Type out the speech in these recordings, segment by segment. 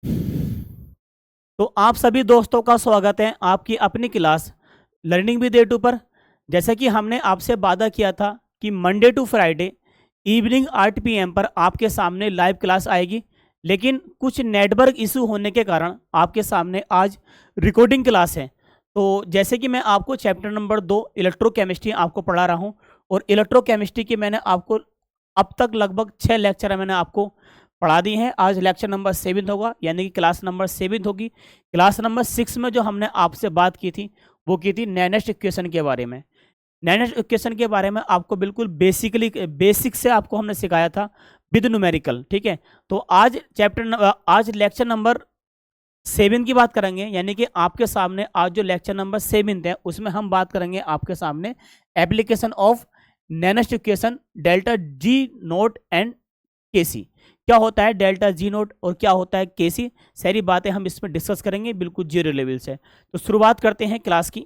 तो आप सभी दोस्तों का स्वागत है आपकी अपनी क्लास लर्निंग विद A2 पर। जैसे कि हमने आपसे वादा किया था कि Monday to Friday evening 8 PM पर आपके सामने लाइव क्लास आएगी, लेकिन कुछ नेटवर्क इशू होने के कारण आपके सामने आज रिकॉर्डिंग क्लास है। तो जैसे कि मैं आपको चैप्टर नंबर 2 इलेक्ट्रोकेमिस्ट्री आपको पढ़ा रहा हूँ, और इलेक्ट्रोकेमिस्ट्री की मैंने आपको अब तक लगभग 6 लेक्चर मैंने आपको पढ़ा दी हैं। आज लेक्चर नंबर 7 होगा, यानी कि क्लास नंबर 7 होगी। क्लास नंबर 6 में जो हमने आपसे बात की थी वो की थी नैनेस्ट इक्वेशन के बारे में। नैनेस्ट इक्वेशन के बारे में आपको बिल्कुल बेसिक से आपको हमने सिखाया था विद न्यूमेरिकल। ठीक है, तो आज लेक्चर नंबर 7 की बात करेंगे, यानी कि आपके सामने आज जो लेक्चर नंबर 7 है उसमें हम बात करेंगे आपके सामने application of Nernst equation delta G naught and KC. क्या होता है डेल्टा जी नोट और क्या होता है केसी, सारी बातें हम इसमें डिस्कस करेंगे बिल्कुल जीरो लेवल से। तो शुरुआत करते हैं क्लास की।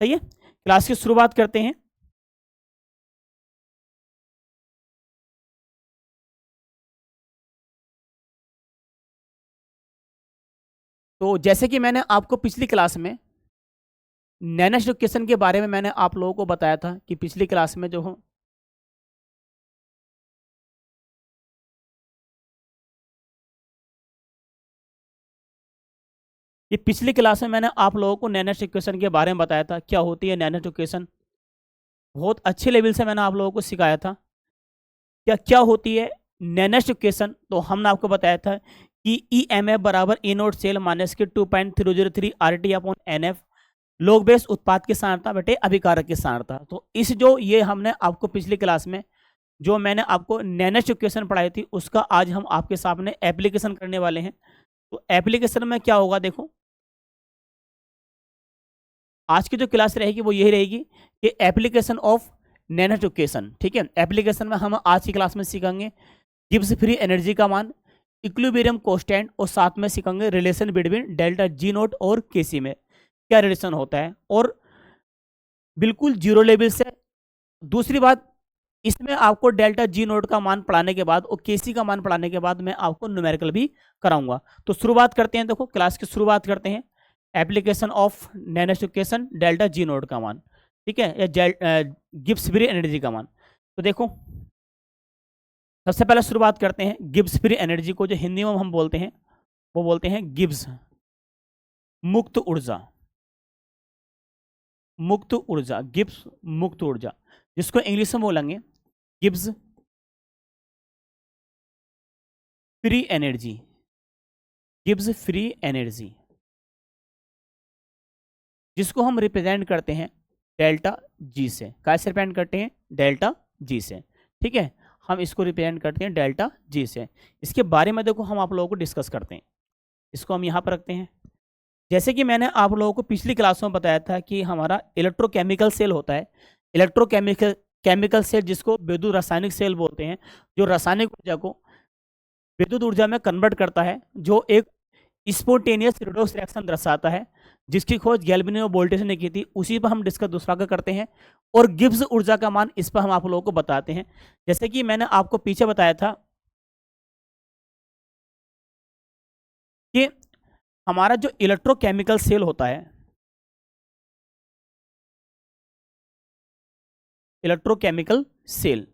सही है, क्लास की शुरुआत करते हैं। तो जैसे कि मैंने आपको पिछली क्लास में नैनेस्ट इक्वेशन के बारे में मैंने आप लोगों को बताया था कि पिछली क्लास में जो हो ये पिछली क्लास में मैंने आप लोगों को नैनेस्ट इक्वेशन के बारे में बताया था, क्या होती है नैनेस्ट इक्वेशन। बहुत अच्छे लेवल से मैंने आप लोगों को सिखाया था क्या क्या होती है नैनेस्ट इक्वेशन। तो हमने आपको बताया था कि ई एम एफ बराबर ई नोट सेल माइनस के 2.303 RT अपॉन NF लोग बेस उत्पाद की सांद्रता बटे अभिकारक की सांद्रता। तो इस जो ये हमने आपको पिछली क्लास में जो मैंने आपको नैनेस्ट इक्वेशन पढ़ाई थी उसका आज हम आपके सामने एप्लीकेशन करने वाले हैं। तो एप्लीकेशन में क्या होगा देखो, आज की जो क्लास रहेगी वो यही रहेगी कि एप्लीकेशन ऑफ नैनेस्ट इक्वेशन। ठीक है, एप्लीकेशन में हम आज की क्लास में सीखेंगे गिब्स फ्री एनर्जी का मान, इक्विलिब्रियम कांस्टेंट, और साथ में सीखेंगे relation between delta G note और केसी में क्या रिलेशन होता है, और बिल्कुल जीरो लेवल से। दूसरी बात, इसमें आपको डेल्टा जी नोट का मान पढ़ाने के बाद और केसी का मान पढ़ाने के बाद मैं आपको न्यूमेरिकल भी कराऊंगा। तो शुरुआत करते हैं, देखो क्लास की शुरुआत करते हैं application of Nernst equation delta G naught का मान। ठीक है, या गिब्स फ्री एनर्जी का मान। तो देखो सबसे पहले शुरुआत करते हैं गिब्स फ्री एनर्जी को, जो हिंदी में हम बोलते हैं वो बोलते हैं गिब्स मुक्त ऊर्जा। मुक्त ऊर्जा, गिब्स मुक्त ऊर्जा, जिसको इंग्लिश में बोलेंगे Gibbs free energy. Gibbs free energy, जिसको हम रिप्रेजेंट करते हैं डेल्टा जी से। कैसे रिप्रेजेंट करते हैं? डेल्टा जी से। ठीक है, हम इसको रिप्रेजेंट करते हैं डेल्टा जी से। इसके बारे में देखो हम आप लोगों को डिस्कस करते हैं। इसको हम यहाँ पर रखते हैं। जैसे कि मैंने आप लोगों को पिछली क्लासों में बताया था कि हमारा इलेक्ट्रोकेमिकल सेल होता है। इलेक्ट्रोकेमिकल केमिकल सेल, जिसको विद्युत रासायनिक सेल बोलते हैं, जो रासायनिक ऊर्जा को विद्युत ऊर्जा में कन्वर्ट करता है, जो एक स्पोंटेनियस रिडोक्स रिएक्शन दर्शाता है, जिसकी खोज गैल्वेनी वोल्टेज ने की थी। उसी पर हम डिस्कस दूसरा का करते हैं, और गिब्स ऊर्जा का मान इस पर हम आप लोगों को बताते हैं। जैसे कि मैंने आपको पीछे बताया था कि हमारा जो इलेक्ट्रोकेमिकल सेल होता है, इलेक्ट्रोकेमिकल सेल,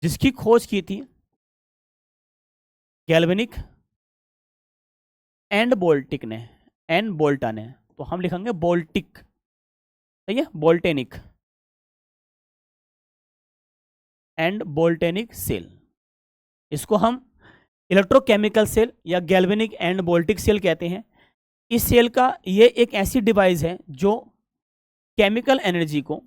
जिसकी खोज की थी गैल्वेनिक एंड बोल्टिक ने, एंड बोल्टा ने, तो हम लिखेंगे बोल्टिक। सही है, बोल्टेनिक एंड बोल्टेनिक सेल, इसको हम इलेक्ट्रोकेमिकल सेल या गैल्वेनिक एंड बोल्टिक सेल कहते हैं। इस सेल का ये एक ऐसी डिवाइस है जो केमिकल एनर्जी को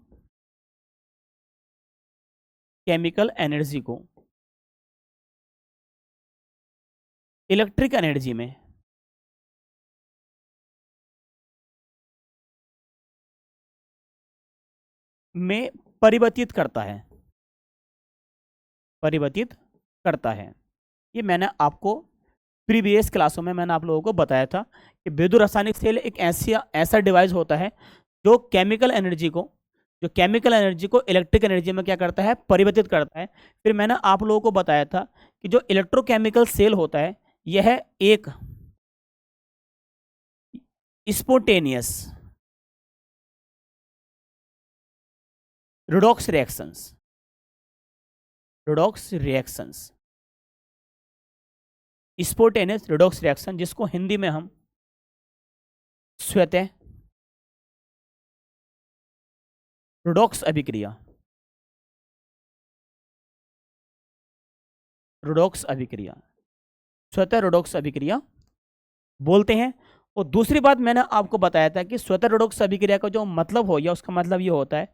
इलेक्ट्रिक एनर्जी में परिवर्तित करता है, परिवर्तित करता है। ये मैंने आपको प्रीवियस क्लासों में मैंने आप लोगों को बताया था कि विद्युत रासायनिक सेल एक ऐसा डिवाइस होता है जो केमिकल एनर्जी को इलेक्ट्रिक एनर्जी में क्या करता है? परिवर्तित करता है। फिर मैंने आप लोगों को बताया था कि जो इलेक्ट्रोकेमिकल सेल होता है यह एक spontaneous redox reactions, redox reactions, spontaneous redox reaction, जिसको हिंदी में हम स्वतः रिडॉक्स अभिक्रिया, रिडॉक्स अभिक्रिया, स्वतः रिडॉक्स अभिक्रिया बोलते हैं। और दूसरी बात मैंने आपको बताया था कि स्वतः रिडॉक्स अभिक्रिया का जो मतलब हो गया, उसका मतलब ये होता है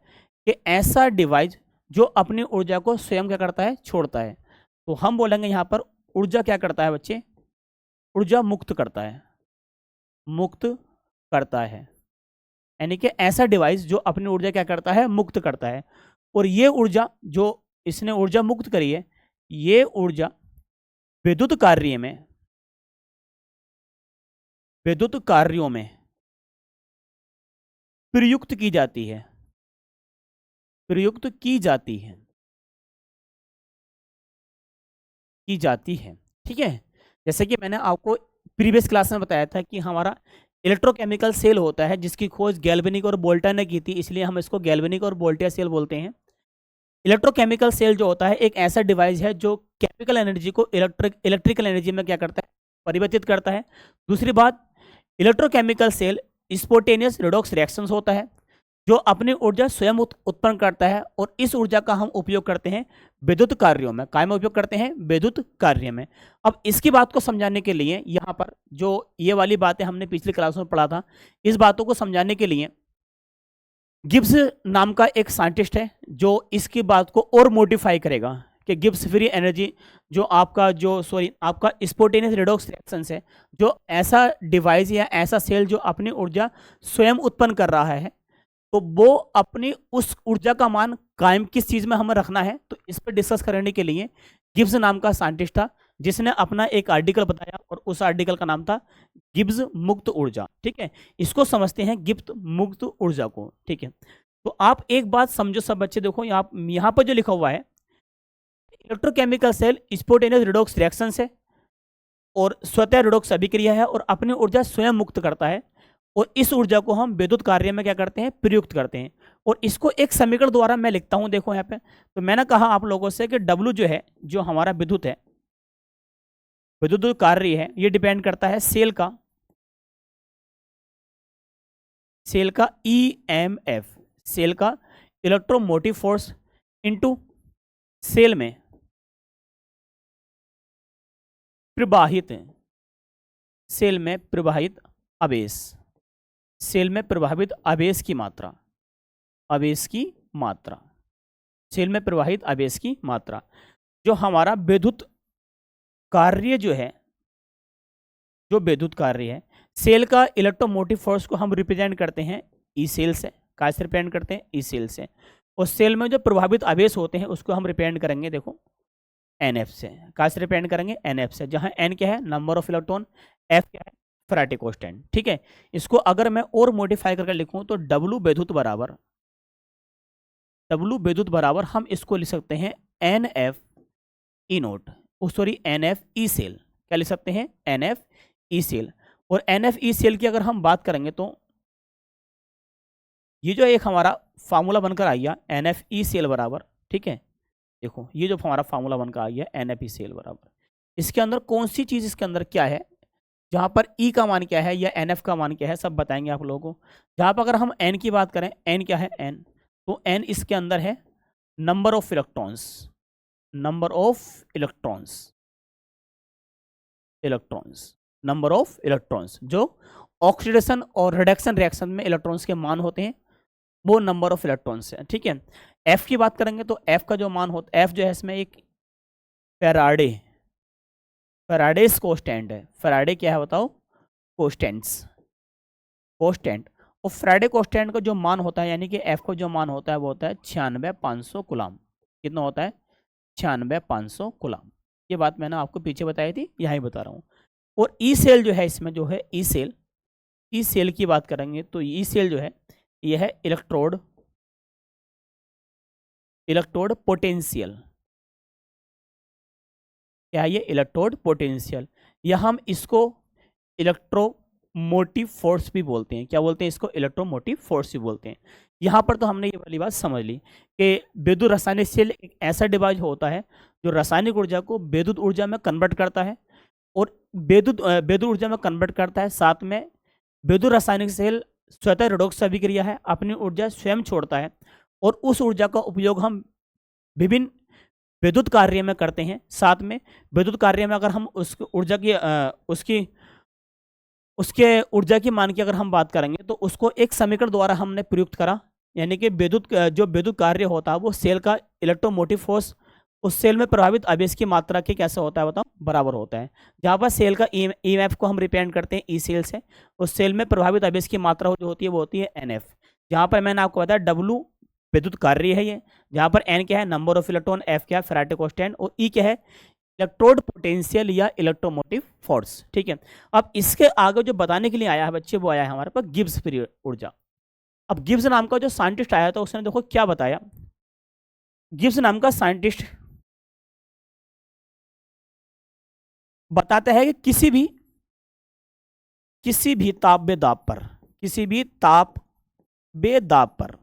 कि ऐसा डिवाइस जो अपनी ऊर्जा को स्वयं क्या करता है, छोड़ता है। तो हम बोलेंगे यहाँ पर ऊर्जा क्या करता है बच्चे, ऊर्जा मुक्त करता है, मुक्त करता है, यानी कि ऐसा डिवाइस जो अपनी ऊर्जा क्या करता है, मुक्त करता है। और ये ऊर्जा जो इसने ऊर्जा मुक्त करी है, ये ऊर्जा विद्युत कार्य में, विद्युत कार्यों में प्रयुक्त की जाती है, प्रयुक्त की जाती है, की जाती है। ठीक है, जैसे कि मैंने आपको प्रीवियस क्लास में बताया था कि हमारा इलेक्ट्रोकेमिकल सेल होता है जिसकी खोज गैल्वेनिक और वोल्टा ने की थी, इसलिए हम इसको गैल्वेनिक और वोल्टा सेल बोलते हैं। इलेक्ट्रोकेमिकल सेल जो होता है एक ऐसा डिवाइस है जो केमिकल एनर्जी को इलेक्ट्रिकल एनर्जी में क्या करता है, परिवर्तित करता है। दूसरी बात, electrochemical cell spontaneous redox reactions होता है जो अपनी ऊर्जा स्वयं उत्पन्न करता है, और इस ऊर्जा का हम उपयोग करते हैं विद्युत कार्यों में। काय में उपयोग करते हैं, विद्युत कार्य में। अब इसकी बात को समझाने के लिए यहाँ पर जो ये वाली बातें हमने पिछली क्लास में पढ़ा था, इस बातों को समझाने के लिए गिब्स नाम का एक साइंटिस्ट है जो इसकी बात को और मॉडिफाई करेगा कि गिब्स फ्री एनर्जी जो आपका आपका स्पोंटेनियस रिडॉक्स रिएक्शंस है, जो ऐसा डिवाइस या ऐसा सेल जो अपनी ऊर्जा स्वयं उत्पन्न कर रहा है, तो वो अपनी उस ऊर्जा का मान कायम किस चीज में हमें रखना है। तो इस पर डिस्कस करने के लिए गिब्स नाम का साइंटिस्ट था जिसने अपना एक आर्टिकल बताया, और उस आर्टिकल का नाम था गिब्स मुक्त ऊर्जा। ठीक है, इसको समझते हैं गिब्स मुक्त ऊर्जा को। ठीक है, तो आप एक बात समझो सब बच्चे, देखो यहाँ पर जो लिखा हुआ है, electrochemical cell spontaneous redox reaction है और स्वतः रिडॉक्स अभिक्रिया है और अपनी ऊर्जा स्वयं मुक्त करता है, और इस ऊर्जा को हम विद्युत कार्य में क्या करते हैं, प्रयुक्त करते हैं। और इसको एक समीकरण द्वारा मैं लिखता हूं, देखो यहाँ पे। तो मैंने कहा आप लोगों से कि W जो है, जो हमारा विद्युत है, विद्युत कार्य है, ये डिपेंड करता है सेल का EMF, सेल का इलेक्ट्रोमोटिव फोर्स इनटू सेल में प्रवाहित, सेल में प्रवाहित आवेश, सेल में प्रवाहित आवेश की मात्रा, आवेश की मात्रा, सेल में प्रवाहित आवेश की मात्रा। जो हमारा विद्युत कार्य जो है, जो विद्युत कार्य है, सेल का इलेक्ट्रोमोटिव फोर्स को हम रिप्रेजेंट करते हैं ई सेल से। काय से रिप्रेजेंट करते हैं, ई सेल से। और सेल में जो प्रभावित आवेश होते हैं उसको हम रिप्रेजेंट करेंगे, देखो NF से। काय से रिप्रेजेंट करेंगे, NF से, जहां N क्या है, नंबर ऑफ इलेक्ट्रॉन, F क्या है, फैराडे कांस्टेंट। ठीक है, इसको अगर मैं और मॉडिफाई करके लिखूं तो W विद्युत बराबर, W विद्युत बराबर हम इसको लिख सकते हैं NF E naught, sorry NF E cell. क्या लिख सकते हैं, NF ई सेल। और NF ई सेल की अगर हम बात करेंगे तो ये जो एक हमारा फार्मूला बनकर आ गया NF ई सेल बराबर, ठीक है, देखो ये जो हमारा फार्मूला बनकर आ गया NF ई सेल बराबर, इसके अंदर कौन सी चीज इसके अंदर क्या है, जहां पर E का मान क्या है या NF का मान क्या है, सब बताएंगे आप लोगों को। जहां पर अगर हम N की बात करें, N क्या है, N, तो N इसके अंदर है number of electrons, number of electrons, electrons, number of electrons, जो ऑक्सीडेशन और रिडक्शन रिएक्शन में इलेक्ट्रॉन्स के मान होते हैं, वो नंबर ऑफ इलेक्ट्रॉन्स है। ठीक है, F की बात करेंगे तो F का जो मान होता है, F जो है इसमें एक फैराडे, फैराडेस कांस्टेंट है। फैराडे क्या है बताओ, कांस्टेंट्स, कांस्टेंट। और फैराडे कांस्टेंट का जो मान होता है, यानी कि F का जो मान होता है वो होता है 96,500 कूलम। कितना होता है, 96,500 कूलम। ये बात मैंने आपको पीछे बताई थी, यहाँ ही बता रहा हूँ। और ई सेल जो है, इसमें जो है ई सेल, ई सेल की बात करेंगे तो ई सेल जो है यह है इलेक्ट्रोड, इलेक्ट्रोड पोटेंशियल। क्या है ये, इलेक्ट्रोड पोटेंशियल, या हम इसको इलेक्ट्रो इलेक्ट्रोमोटिव फोर्स भी बोलते हैं। क्या बोलते हैं इसको? इलेक्ट्रोमोटिव फोर्स भी बोलते हैं। यहाँ पर तो हमने ये वाली बात समझ ली कि विद्युत रासायनिक सेल एक ऐसा डिवाइस होता है जो रासायनिक ऊर्जा को विद्युत ऊर्जा में कन्वर्ट करता है और विद्युत ऊर्जा में कन्वर्ट करता है। साथ में विद्युत रासायनिक सेल स्वतः रेडॉक्स अभिक्रिया है, अपनी ऊर्जा स्वयं छोड़ता है और उस ऊर्जा का उपयोग हम विभिन्न विद्युत कार्य में करते हैं। साथ में विद्युत कार्य में अगर हम उस ऊर्जा की उसके ऊर्जा की मान की अगर हम बात करेंगे तो उसको एक समीकरण द्वारा हमने प्रयुक्त करा, यानी कि जो विद्युत कार्य होता है वो सेल का इलेक्ट्रोमोटिव फोर्स उस सेल में प्रभावित आवेश की मात्रा के कैसे होता है बताओ? बराबर होता है। जहाँ पर सेल का ईएमएफ को हम रिप्रेजेंट करते हैं ई सेल से, उस सेल में प्रभावित आवेश की मात्रा जो होती है वो होती है एनएफ। जहाँ पर मैंने आपको बताया डब्लू विद्युत कार्य है ये, जहाँ पर एन क्या है? नंबर ऑफ इलेक्ट्रॉन, एफ क्या है? फैराडे कांस्टेंट, और ई क्या है? इलेक्ट्रोड पोटेंशियल या इलेक्ट्रोमोटिव फोर्स। ठीक है, अब इसके आगे जो बताने के लिए आया है बच्चे वो आया है हमारे पास गिब्स फ्री ऊर्जा। अब गिब्स नाम का जो साइंटिस्ट आया था उसने देखो क्या बताया। गिब्स नाम का साइंटिस्ट बताता है कि किसी भी ताप बेदाब पर किसी भी ताप बेदाब पर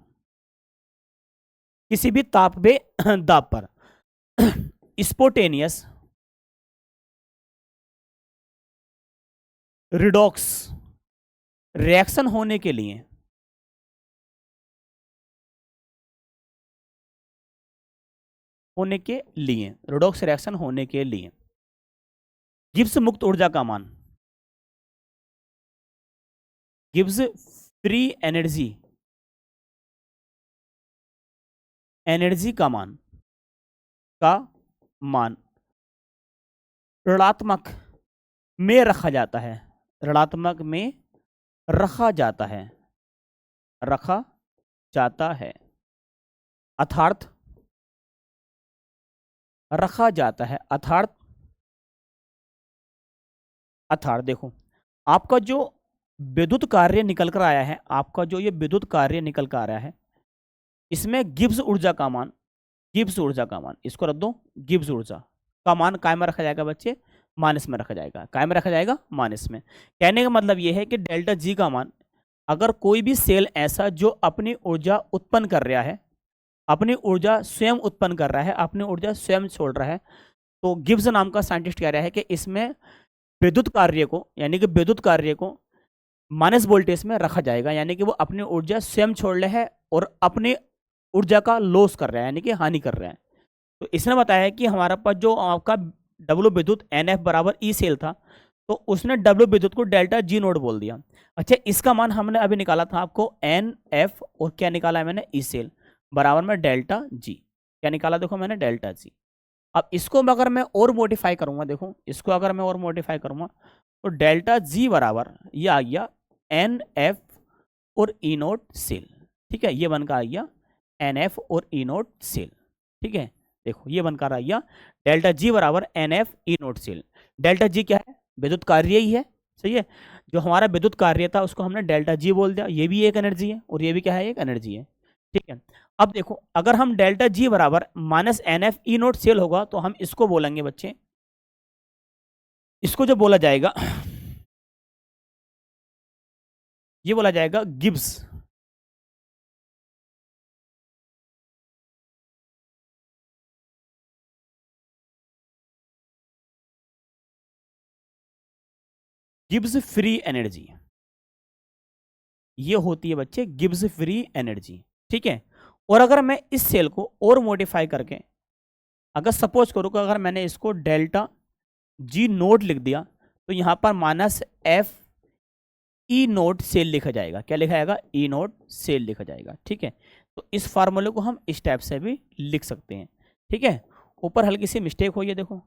किसी भी ताप बेदाब पर स्पोटेनियस रिडॉक्स रिएक्शन होने के लिए रिडॉक्स रिएक्शन होने के लिए गिब्स मुक्त ऊर्जा का मान, गिब्स फ्री एनर्जी का मान ऋणात्मक में रखा जाता है, ऋणात्मक में रखा जाता है अर्थात रखा जाता है अर्थात देखो आपका जो विद्युत कार्य निकल कर आया है, आपका जो ये विद्युत कार्य निकल कर आ रहा है इसमें गिब्स ऊर्जा का मान इसको रख दो, गिब्स ऊर्जा का मान काय में रखा जाएगा बच्चे? माइनस में रखा जाएगा। काय में रखा जाएगा? माइनस में। कहने का मतलब ये है कि डेल्टा जी का मान, अगर कोई भी सेल ऐसा जो अपनी ऊर्जा उत्पन्न कर रहा है, अपनी ऊर्जा स्वयं उत्पन्न कर रहा है, अपनी ऊर्जा स्वयं छोड़ रहा है, तो गिब्स नाम का साइंटिस्ट कह रहा है कि इसमें विद्युत कार्य को यानी कि विद्युत कार्य को माइनस वोल्टेज में रखा जाएगा, यानी कि वो अपनी ऊर्जा स्वयं छोड़ रहा है और अपनी ऊर्जा का लॉस कर रहा है, यानी कि हानि कर रहा है। तो इसने बताया कि हमारा पास जो आपका डब्ल्यू विद्युत एन एफ बराबर ई सेल था, तो उसने डब्ल्यू विद्युत को डेल्टा जी नोट बोल दिया। अच्छा, इसका मान हमने अभी निकाला था आपको एन एफ, और क्या निकाला है मैंने? ई सेल बराबर में डेल्टा जी। क्या निकाला देखो मैंने? Delta G. अब इसको अगर मैं और मॉडिफाई करूंगा, देखो इसको अगर मैं और मॉडिफाई करूंगा तो डेल्टा जी बराबर ये आ गया एन एफ और ई नोट सेल। ठीक है, ये बनकर आ गया एन एफ और ई नोट सेल। ठीक है, देखो ये बनकर आ गया डेल्टा जी बराबर N F E naught cell. Delta G क्या है? विद्युत कार्य ही है, सही है। जो हमारा विद्युत कार्य था उसको हमने डेल्टा जी बोल दिया। ये भी एक एनर्जी है और ये भी क्या है? एक एनर्जी है। ठीक है, अब देखो अगर हम डेल्टा जी बराबर minus N F E naught cell होगा तो हम इसको बोलेंगे बच्चे, इसको जो बोला जाएगा ये बोला जाएगा गिब्स फ्री एनर्जी। ये होती है बच्चे गिब्स फ्री एनर्जी। ठीक है, और अगर मैं इस सेल को और मॉडिफाई करके अगर सपोज करूँ कि अगर मैंने इसको डेल्टा जी नोट लिख दिया तो यहाँ पर minus F E naught cell लिखा जाएगा। क्या लिखा जाएगा? ई नोट सेल लिखा जाएगा। ठीक है, तो इस फार्मूले को हम इस टाइप से भी लिख सकते हैं। ठीक है, ऊपर हल्की सी मिस्टेक हुई है, देखो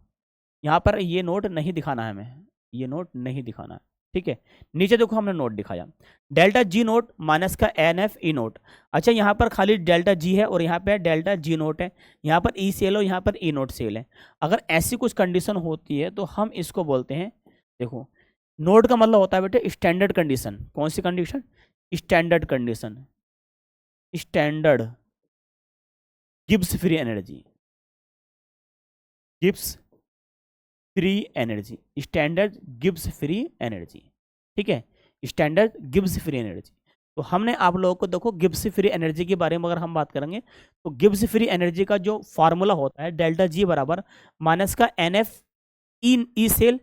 यहाँ पर ये नोट नहीं दिखाना है हमें, ये नोट नहीं दिखाना है। ठीक है, नीचे देखो हमने नोट दिखाया डेल्टा जी नोट माइनस का एन एफ ई नोट। अच्छा, यहाँ पर खाली डेल्टा जी है और यहाँ पे डेल्टा जी नोट है, यहाँ पर ई सेल और यहाँ पर ई नोट सेल है। अगर ऐसी कुछ कंडीशन होती है तो हम इसको बोलते हैं, देखो नोट का मतलब होता है बेटे स्टैंडर्ड कंडीशन। कौन सी condition? Standard condition, standard Gibbs free energy, Gibbs free energy, standard Gibbs free energy. ठीक है, स्टैंडर्ड गिब्स फ्री एनर्जी। तो हमने आप लोगों को देखो गिब्स फ्री एनर्जी के बारे में अगर हम बात करेंगे तो गिब्स फ्री एनर्जी का जो फार्मूला होता है डेल्टा जी बराबर माइनस का एन एफ ई सेल,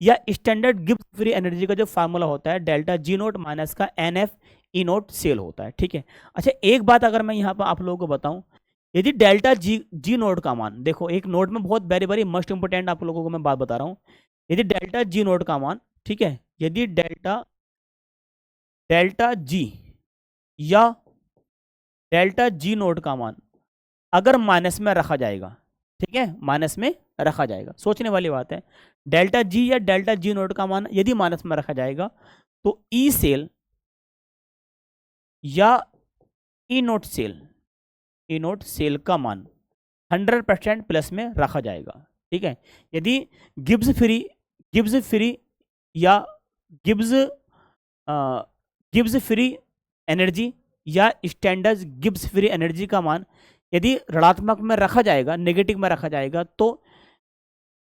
या स्टैंडर्ड गिब्स फ्री एनर्जी का जो फार्मूला होता है डेल्टा जी नोट माइनस का N F E naught cell होता है। ठीक है, अच्छा एक बात अगर मैं यहाँ पर आप लोगों को बताऊं, यदि डेल्टा जी नोट का मान, देखो एक नोट में बहुत वेरी वेरी मोस्ट इंपोर्टेंट आप लोगों को मैं बात बता रहा हूँ, यदि डेल्टा जी नोट का मान, ठीक है, यदि डेल्टा जी या डेल्टा जी नोट का मान अगर माइनस में रखा जाएगा, ठीक है, माइनस में रखा जाएगा, सोचने वाली बात है, डेल्टा जी या डेल्टा जी नोट का मान यदि माइनस में रखा जाएगा तो ई सेल या ई नोट सेल का मान 100% प्लस में रखा जाएगा। ठीक है, यदि गिब्स फ्री या गिब्स गिब्स फ्री एनर्जी या स्टैंडर्ड गिब्स फ्री एनर्जी का मान यदि ऋणात्मक में रखा जाएगा, नेगेटिव में रखा जाएगा, तो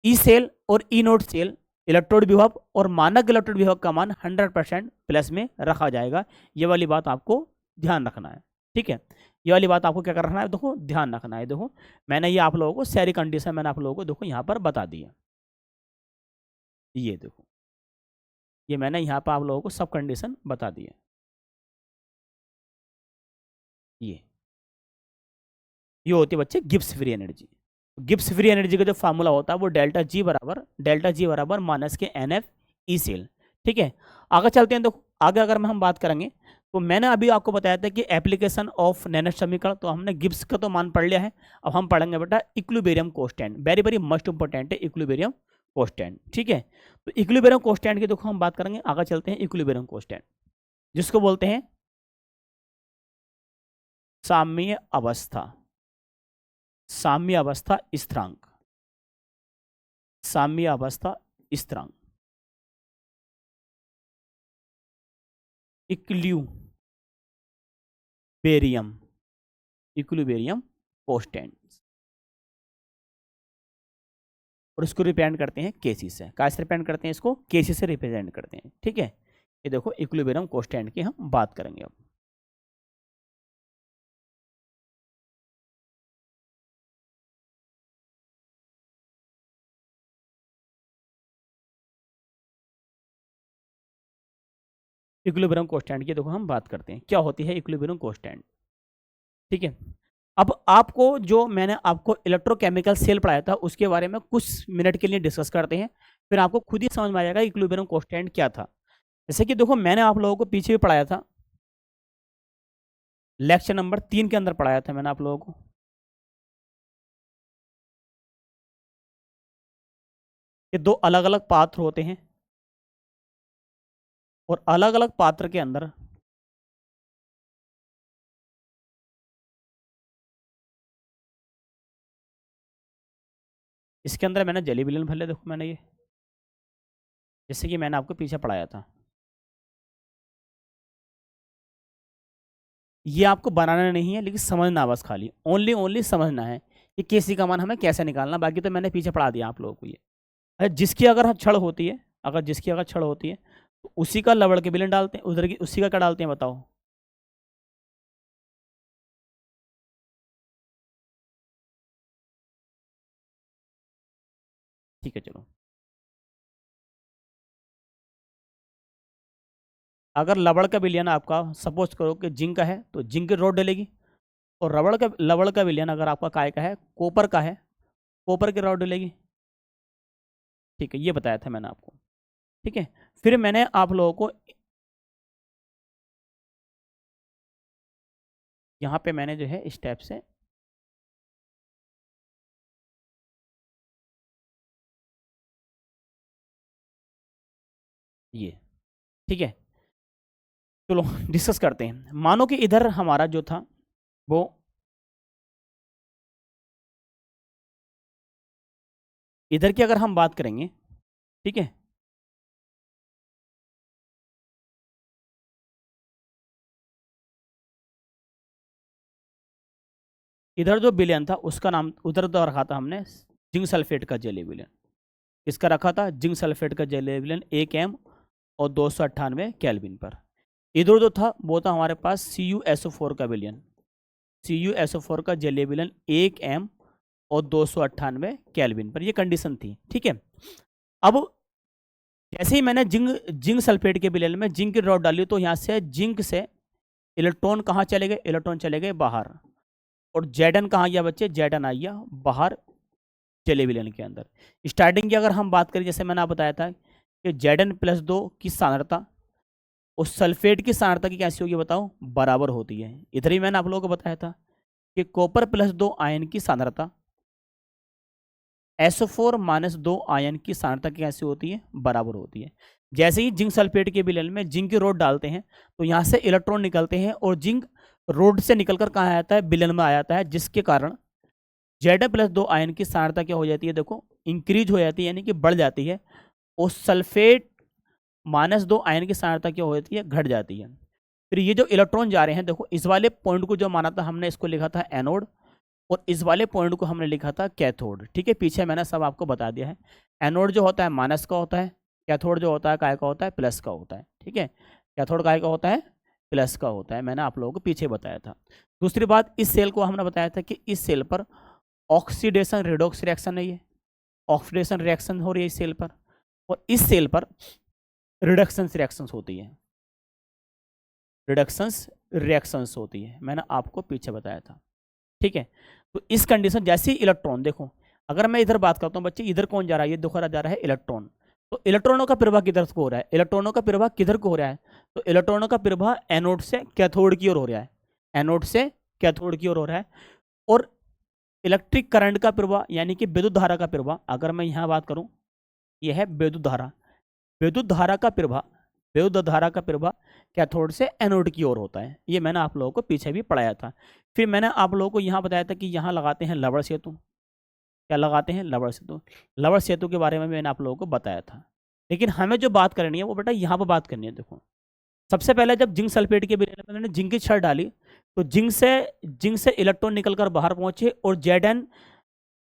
ई सेल और ई नोट सेल इलेक्ट्रोड विभव और मानक इलेक्ट्रोड विभव का मान 100% प्लस में रखा जाएगा। ये वाली बात आपको ध्यान रखना है। ठीक है, ये वाली बात आपको क्या करना है, देखो ध्यान रखना है। देखो मैंने ये आप लोगों को सारी कंडीशन मैंने आप लोगों को देखो यहाँ पर बता दी है। ये देखो, ये मैंने यहाँ पर आप लोगों को सब कंडीशन बता दी है। ये होती है बच्चे Gibbs free energy. Gibbs free energy का जो फार्मूला होता है वो डेल्टा जी बराबर माइनस के एन एफ ई सेल। ठीक है, आगे चलते हैं। देखो आगे अगर हम बात करेंगे तो मैंने अभी आपको बताया था कि एप्लीकेशन ऑफ नैनो समीकरण, तो हमने गिब्स का तो मान पढ़ लिया है। अब हम पढ़ेंगे बेटा equilibrium constant, very very most important है इक्विलिब्रियम कांस्टेंट। ठीक है, तो इक्विलिब्रियम कांस्टेंट की देखो हम बात करेंगे। आगे चलते हैं, इक्विलिब्रियम कांस्टेंट जिसको बोलते हैं साम्य अवस्था स्थिरांक, साम्य अवस्था स्थिरांक, इक्विलिब्रियम कांस्टेंट, और इसको रिप्रेजेंट करते हैं केसी से। कैसे रिप्रेजेंट करते हैं इसको, केसी से रिप्रेजेंट करते हैं। ठीक है, ये देखो इक्विलिब्रियम कांस्टेंट की हम बात करेंगे अब। इक्विलिब्रियम कांस्टेंट की देखो हम बात करते हैं, क्या होती है इक्विलिब्रियम कांस्टेंट। ठीक है, अब आपको जो मैंने आपको इलेक्ट्रोकेमिकल सेल पढ़ाया था उसके बारे में कुछ मिनट के लिए डिस्कस करते हैं, फिर आपको खुद ही समझ में आ जाएगा इक्विलिब्रियम कांस्टेंट क्या था। जैसे कि देखो मैंने आप लोगों को पीछे भी पढ़ाया था, लेक्चर नंबर 3 के अंदर पढ़ाया था मैंने आप लोगों को। ये दो अलग अलग पात्र होते हैं और अलग अलग पात्र के अंदर इसके अंदर मैंने जेली विलन भर लिया। देखो मैंने ये, जैसे कि मैंने आपको पीछे पढ़ाया था, ये आपको बनाना नहीं है लेकिन समझना, बस खाली ओनली समझना है कि केसी का मान हमें कैसे निकालना। बाकी तो मैंने पीछे पढ़ा दिया आप लोगों को। ये जिसकी अगर छड़ होती है, जिसकी अगर छड़ होती है तो उसी का लवड़ के विलन डालते हैं, उधर की उसी का क्या डालते हैं बताओ। ठीक है चलो, अगर लवड़ का विलयन आपका सपोज करो कि जिंक का है तो जिंक की रॉड डलेगी, और लवड़ का विलयन अगर आपका काय का है, कॉपर का है, कॉपर की रॉड डलेगी। ठीक है, ये बताया था मैंने आपको। ठीक है, फिर मैंने आप लोगों को यहाँ पे मैंने जो है इस टाइप से ये, ठीक है चलो डिस्कस करते हैं। मानो कि इधर हमारा जो था वो इधर की अगर हम बात करेंगे, ठीक है, इधर जो विलयन था उसका नाम उधर तो रखा था हमने जिंक सल्फेट का जेली विलयन। इसका रखा था जिंक सल्फेट का जेली विलयन 1 m और 298 केल्विन पर। इधर जो था वो था हमारे पास CuSO4 का विलयन, CuSO4 का जलीय विलयन 1 m और 298 केल्विन पर, ये कंडीशन थी। ठीक है, अब जैसे ही मैंने जिंक सल्फेट के विलयन में जिंक की ड्रॉप डाली तो यहाँ से जिंक से इलेक्ट्रॉन कहाँ चले गए, इलेक्ट्रॉन चले गए बाहर, और Zn कहाँ गया बच्चे, Zn आ गया बाहर जलीय विलयन के अंदर। स्टार्टिंग की अगर हम बात करें, जैसे मैंने आपको बताया था कि Zn+2 की सांद्रता उस सल्फेट की सांद्रता की कैसी होगी बताओ, बराबर होती है। इधर ही मैंने आप लोगों को बताया था कि Cr+2 आयन की सांद्रता SO4-2 आयन की सांद्रता की कैसी होती है, बराबर होती है। जैसे ही जिंक सल्फेट के विलयन में जिंक की रोड डालते हैं तो यहाँ से इलेक्ट्रॉन निकलते हैं और जिंक रोड से निकलकर कहाँ आ जाता है, विलयन में आ जाता है, जिसके कारण Zn+2 आयन की सांद्रता क्या हो जाती है, देखो इंक्रीज हो जाती है, यानी कि बढ़ जाती है, और सल्फेट-2 आयन की सांद्रता क्या हो जाती है, घट जाती है। फिर ये जो इलेक्ट्रॉन जा रहे हैं, देखो इस वाले पॉइंट को जो माना था हमने, इसको लिखा था एनोड, और इस वाले पॉइंट को हमने लिखा था कैथोड। ठीक है, पीछे मैंने सब आपको बता दिया है। एनोड जो होता है माइनस का होता है, कैथोड जो होता है काय का होता है, प्लस का होता है। ठीक है, कैथोड काय का होता है, प्लस का होता है, मैंने आप लोगों को पीछे बताया था। दूसरी बात, इस सेल को हमने बताया था कि इस सेल पर ऑक्सीडेशन रिडॉक्स रिएक्शन है, ये ऑक्सीडेशन रिएक्शन हो रही है इस सेल पर, और इस सेल पर रिडक्शन रिएक्शंस होती है, रिडक्शंस रिएक्शंस होती है, मैंने आपको पीछे बताया था। ठीक है, तो इस कंडीशन, जैसे ही इलेक्ट्रॉन, देखो अगर मैं इधर बात करता हूँ बच्चे, इधर कौन जा रहा है, ये देखो जा रहा है इलेक्ट्रॉन, तो इलेक्ट्रॉनों का प्रवाह किधर को हो रहा है, इलेक्ट्रॉनों का प्रवाह किधर को हो रहा है, तो इलेक्ट्रॉनों का प्रवाह एनोड से कैथोड की ओर हो रहा है, एनोड से कैथोड की ओर हो रहा है। और इलेक्ट्रिक करंट का प्रवाह यानी कि विद्युत धारा का प्रवाह, अगर मैं यहाँ बात करूँ, यह है विद्युत धारा, विद्युत धारा का प्रवाह, विद्युत धारा का प्रवाह कैथोड से एनोड की ओर होता है। ये मैंने आप लोगों को पीछे भी पढ़ाया था। फिर मैंने आप लोगों को यहाँ बताया था कि यहाँ लगाते हैं लवण सेतु, क्या लगाते हैं, लवण सेतु। लवण सेतु के बारे में मैंने आप लोगों को बताया था, लेकिन हमें जो बात करनी है वो बेटा यहाँ पर बात करनी है। देखो सबसे पहले जब जिंक सल्फेट के विलयन में मैंने जिंक की छड़ डाली तो जिंक से इलेक्ट्रॉन निकलकर बाहर पहुंचे, और Zn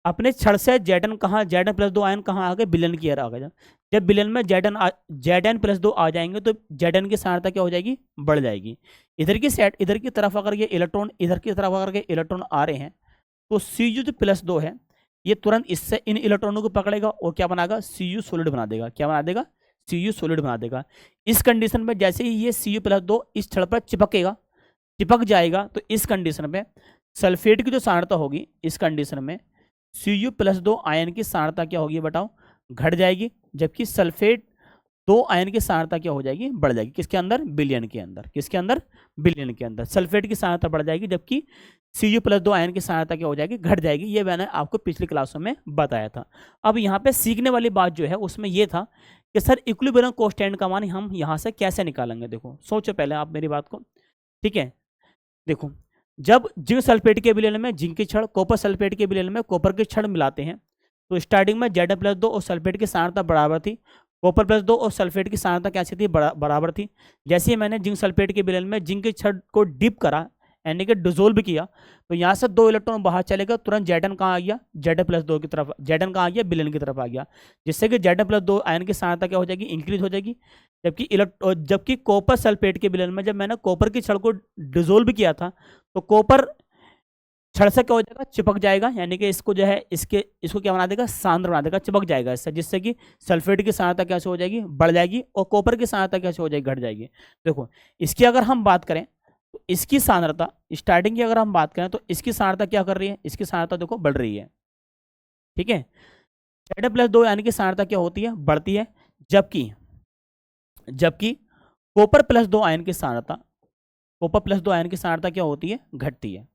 अपने छड़ से Zn कहाँ, Zn+2 आयन कहाँ आ गए, विलयन की ओर आ गए। जब विलयन में Zn+2 आ जाएंगे तो Zn की सांद्रता क्या हो जाएगी, बढ़ जाएगी। इधर की तरफ अगर ये इलेक्ट्रॉन, इधर की तरफ अगर ये इलेक्ट्रॉन आ रहे हैं तो Cu+2 है, ये तुरंत इससे इन इलेक्ट्रॉनों को पकड़ेगा और क्या बनाएगा, Cu सॉलिड बना देगा। क्या बना देगा, Cu सॉलिड बना देगा। इस कंडीशन में जैसे ही ये Cu+2 इस छड़ पर चिपक जाएगा, तो इस कंडीशन में सल्फेट की जो सांद्रता होगी, इस कंडीशन में Cu+2 आयन की सांद्रता क्या होगी बताओ, घट जाएगी, जबकि सल्फेट 2 आयन की सांद्रता क्या हो जाएगी, बढ़ जाएगी। किसके अंदर, विलयन के अंदर। किसके अंदर, विलयन के अंदर सल्फेट की सांद्रता बढ़ जाएगी, जबकि Cu+2 आयन की सांद्रता क्या हो जाएगी, घट जाएगी। ये मैंने आपको पिछली क्लासों में बताया था। अब यहाँ पे सीखने वाली बात जो है उसमें ये था कि सर इक्विलिब्रियम कांस्टेंट का मान हम यहाँ से कैसे निकालेंगे। देखो सोचो पहले आप मेरी बात को, ठीक है। देखो जब जिंक सल्फेट के विलयन में जिंक की छड़, कॉपर सल्फेट के विलयन में कॉपर की छड़ मिलाते हैं तो स्टार्टिंग में Zn+2 और सल्फेट की सांद्रता बराबर थी, Cr+2 और सल्फेट की सांद्रता कैसी थी, बराबर थी। जैसे ही मैंने जिंक सल्फेट के विलयन में जिंक की छड़ को डिप करा यानी कि डिसोल्व किया तो यहाँ से 2 इलेक्ट्रॉन बाहर चलेगा, तुरंत Zn कहाँ आ गया, Zn+2 की तरफ, Zn कहाँ आ गया, विलयन की तरफ आ गया, जिससे कि Zn+2 आयन की सांद्रता क्या हो जाएगी, इंक्रीज हो जाएगी। जबकि कॉपर सल्फेट के विलयन में जब मैंने कॉपर की छड़ को डिसोल्व किया था तो कॉपर छड़ से क्या हो जाएगा, चिपक जाएगा, यानी कि इसको जो है इसको क्या बना देगा, सांद्र बना देगा, चिपक जाएगा इससे, जिससे कि सल्फेट की सांद्रता कैसे हो जाएगी, बढ़ जाएगी, और कॉपर की सांद्रता कैसे हो जाएगी, घट जाएगी। देखो इसकी अगर हम बात करें तो इसकी सांद्रता स्टार्टिंग की अगर हम बात करें तो इसकी सांद्रता क्या कर रही है, इसकी सांद्रता देखो बढ़ रही है, ठीक है। Zn+2 यानी कि सांद्रता क्या होती है, बढ़ती है, जबकि Cr+2 आयन की सांद्रता, Cr+2 आयन की सांद्रता क्या होती है, घटती है।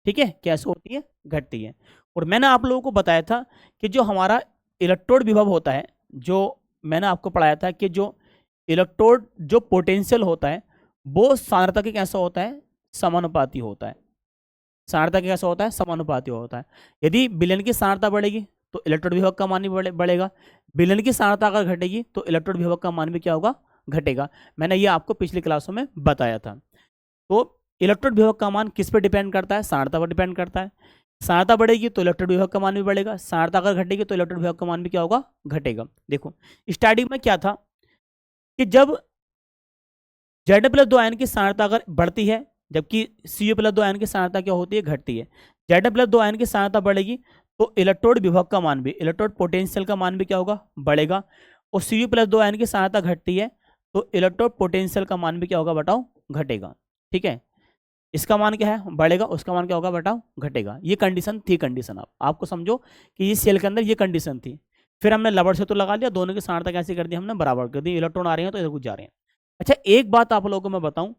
ठीक है, कैसे होती है, घटती है। और मैंने आप लोगों को बताया था कि जो हमारा इलेक्ट्रोड विभव होता है, जो मैंने आपको पढ़ाया था कि जो इलेक्ट्रोड जो पोटेंशियल होता है वो सांद्रता के कैसा होता है, समानुपाती होता है। सांद्रता के कैसा होता है, समानुपाती होता है। यदि विलयन की सांद्रता बढ़ेगी तो इलेक्ट्रोड विभव का मान भी बढ़ेगा, विलयन की सांद्रता अगर घटेगी तो इलेक्ट्रोड विभव का मान भी क्या होगा, घटेगा। मैंने ये आपको पिछली क्लासों में बताया था। तो इलेक्ट्रोड विभव का मान किस पर डिपेंड करता है, सांद्रता पर डिपेंड करता है। सांद्रता बढ़ेगी तो इलेक्ट्रोड विभव का मान भी बढ़ेगा, सांद्रता अगर घटेगी तो इलेक्ट्रोड विभव का मान भी क्या होगा, घटेगा। देखो स्टार्टिंग में क्या था कि जब Zn+2 आयन की सांद्रता अगर बढ़ती है, जबकि Cu+2 आयन की सांद्रता क्या होती है, घटती है। Zn+2 आयन की सांद्रता बढ़ेगी तो इलेक्ट्रोड विभव का मान भी, इलेक्ट्रोड पोटेंशियल का मान भी क्या होगा, बढ़ेगा। और Cu+2 आयन की सांद्रता घटती है तो इलेक्ट्रोड पोटेंशियल का मान भी क्या होगा, बताओ, घटेगा। ठीक है, इसका मान क्या है, बढ़ेगा, उसका मान क्या होगा, बताओ, घटेगा। ये कंडीशन थी, कंडीशन आपको समझो कि ये सेल के अंदर ये कंडीशन थी। फिर हमने लबर से तो लगा लिया, दोनों की सांद्रता कैसे कर दी हमने, बराबर कर दी। इलेक्ट्रॉन आ रहे हैं तो इधर कुछ जा रहे हैं। अच्छा, एक बात आप लोगों को मैं बताऊं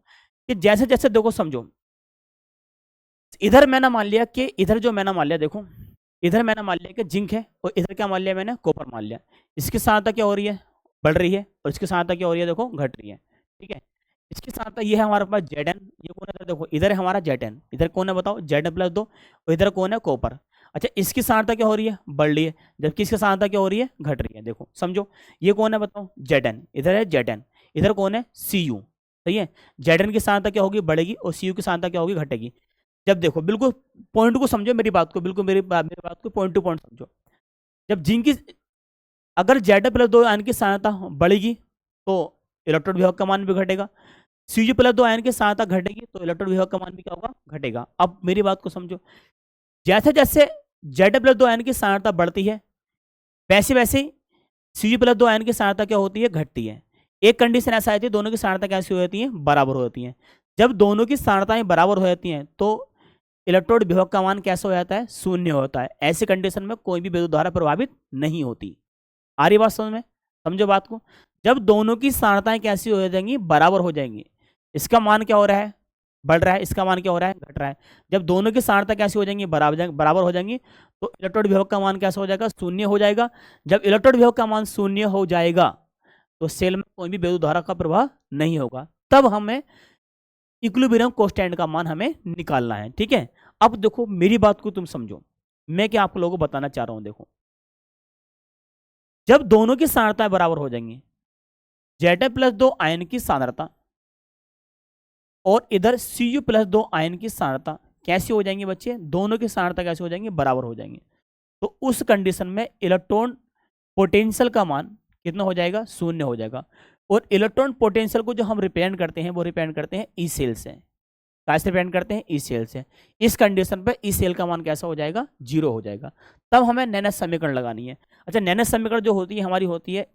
कि जैसे जैसे देखो समझो, इधर मैंने मान लिया कि इधर जो मैंने मान लिया, देखो इधर मैंने मान लिया कि जिंक है, और इधर क्या मान लिया मैंने, कॉपर मान लिया। इसकी सांद्रता क्या हो रही है, बढ़ रही है, और इसकी सांद्रता क्या हो रही है, देखो घट रही है। ठीक है, इसकी सांद्रता ये है हमारे पास Zn, ये कौन है, देखो इधर है हमारा Zn, इधर कौन है बताओ, Zn+2, और इधर कौन है, कॉपर। अच्छा, इसकी सांद्रता क्या हो रही है, बढ़ रही है, जबकि इसकी सांद्रता क्या हो रही है, घट रही है। देखो समझो, ये कौन है बताओ, Zn, इधर है Zn, इधर कौन है, Cu। सही है, Zn की सांद्रता क्या होगी, बढ़ेगी, और Cu की सांद्रता क्या होगी, घटेगी। जब देखो, बिल्कुल पॉइंट को समझो मेरी बात को, बिल्कुल मेरी बात को पॉइंट टू पॉइंट समझो। जब जिंक की, अगर Zn+2 आयन की सांद्रता बढ़ेगी तो इलेक्ट्रोड विभव का मान भी घटेगा। Cu+2 आयन की सांद्रता घटेगी तो इलेक्ट्रोड विभव का मान भी क्या होगा, घटेगा। अब मेरी बात को समझो, जैसे जैसे Zn+2 आयन की सांद्रता बढ़ती है, वैसे वैसे Cu+2 आयन की सांद्रता क्या होती है, घटती है। एक कंडीशन ऐसा आती है, दोनों की सांद्रता कैसी हो जाती है, बराबर हो जाती है। जब दोनों की सांद्रताएं बराबर हो जाती हैं तो इलेक्ट्रोड विभव का मान कैसा हो जाता है, शून्य होता है। ऐसी कंडीशन में कोई भी विद्युत धारा प्रभावित नहीं होती। आ रही बात समझ में, समझो बात को। जब दोनों की सांद्रताएं कैसी हो जाएंगी, बराबर हो जाएंगी, इसका मान क्या हो रहा है, बढ़ रहा है, इसका मान क्या हो रहा है, घट रहा है। जब दोनों की सांद्रता कैसी हो जाएंगी, बराबर हो जाएंगी, तो इलेक्ट्रोड विभव का मान कैसा हो जाएगा, शून्य हो जाएगा। जब इलेक्ट्रोड विभव का मान शून्य हो जाएगा तो सेल में कोई भी विद्युत धारा का प्रवाह नहीं होगा। तब हमें इक्विलिब्रियम कांस्टेंट का मान हमें निकालना है। ठीक है, अब देखो मेरी बात को तुम समझो, मैं क्या आप लोगों को बताना चाह रहा हूं। देखो, जब दोनों की सांद्रता बराबर हो जाएंगी, Zn+2 आयन की सांद्रता और इधर Cu+2 आयन की सांद्रता कैसी हो जाएंगी बच्चे, दोनों की सांद्रता कैसे हो जाएंगी, बराबर हो जाएंगे। तो उस कंडीशन में इलेक्ट्रॉन पोटेंशियल का मान कितना हो जाएगा, शून्य हो जाएगा। और इलेक्ट्रॉन पोटेंशियल को जो हम रिप्रेजेंट करते हैं वो रिप्रेजेंट करते हैं ई सेल से। कैसे रिप्रेजेंट करते हैं, ई सेल से। इस कंडीशन पे ई सेल का मान कैसा हो जाएगा, जीरो हो जाएगा। तब हमें नैनस समीकरण लगानी है। अच्छा, नैनस समीकरण जो होती है हमारी होती है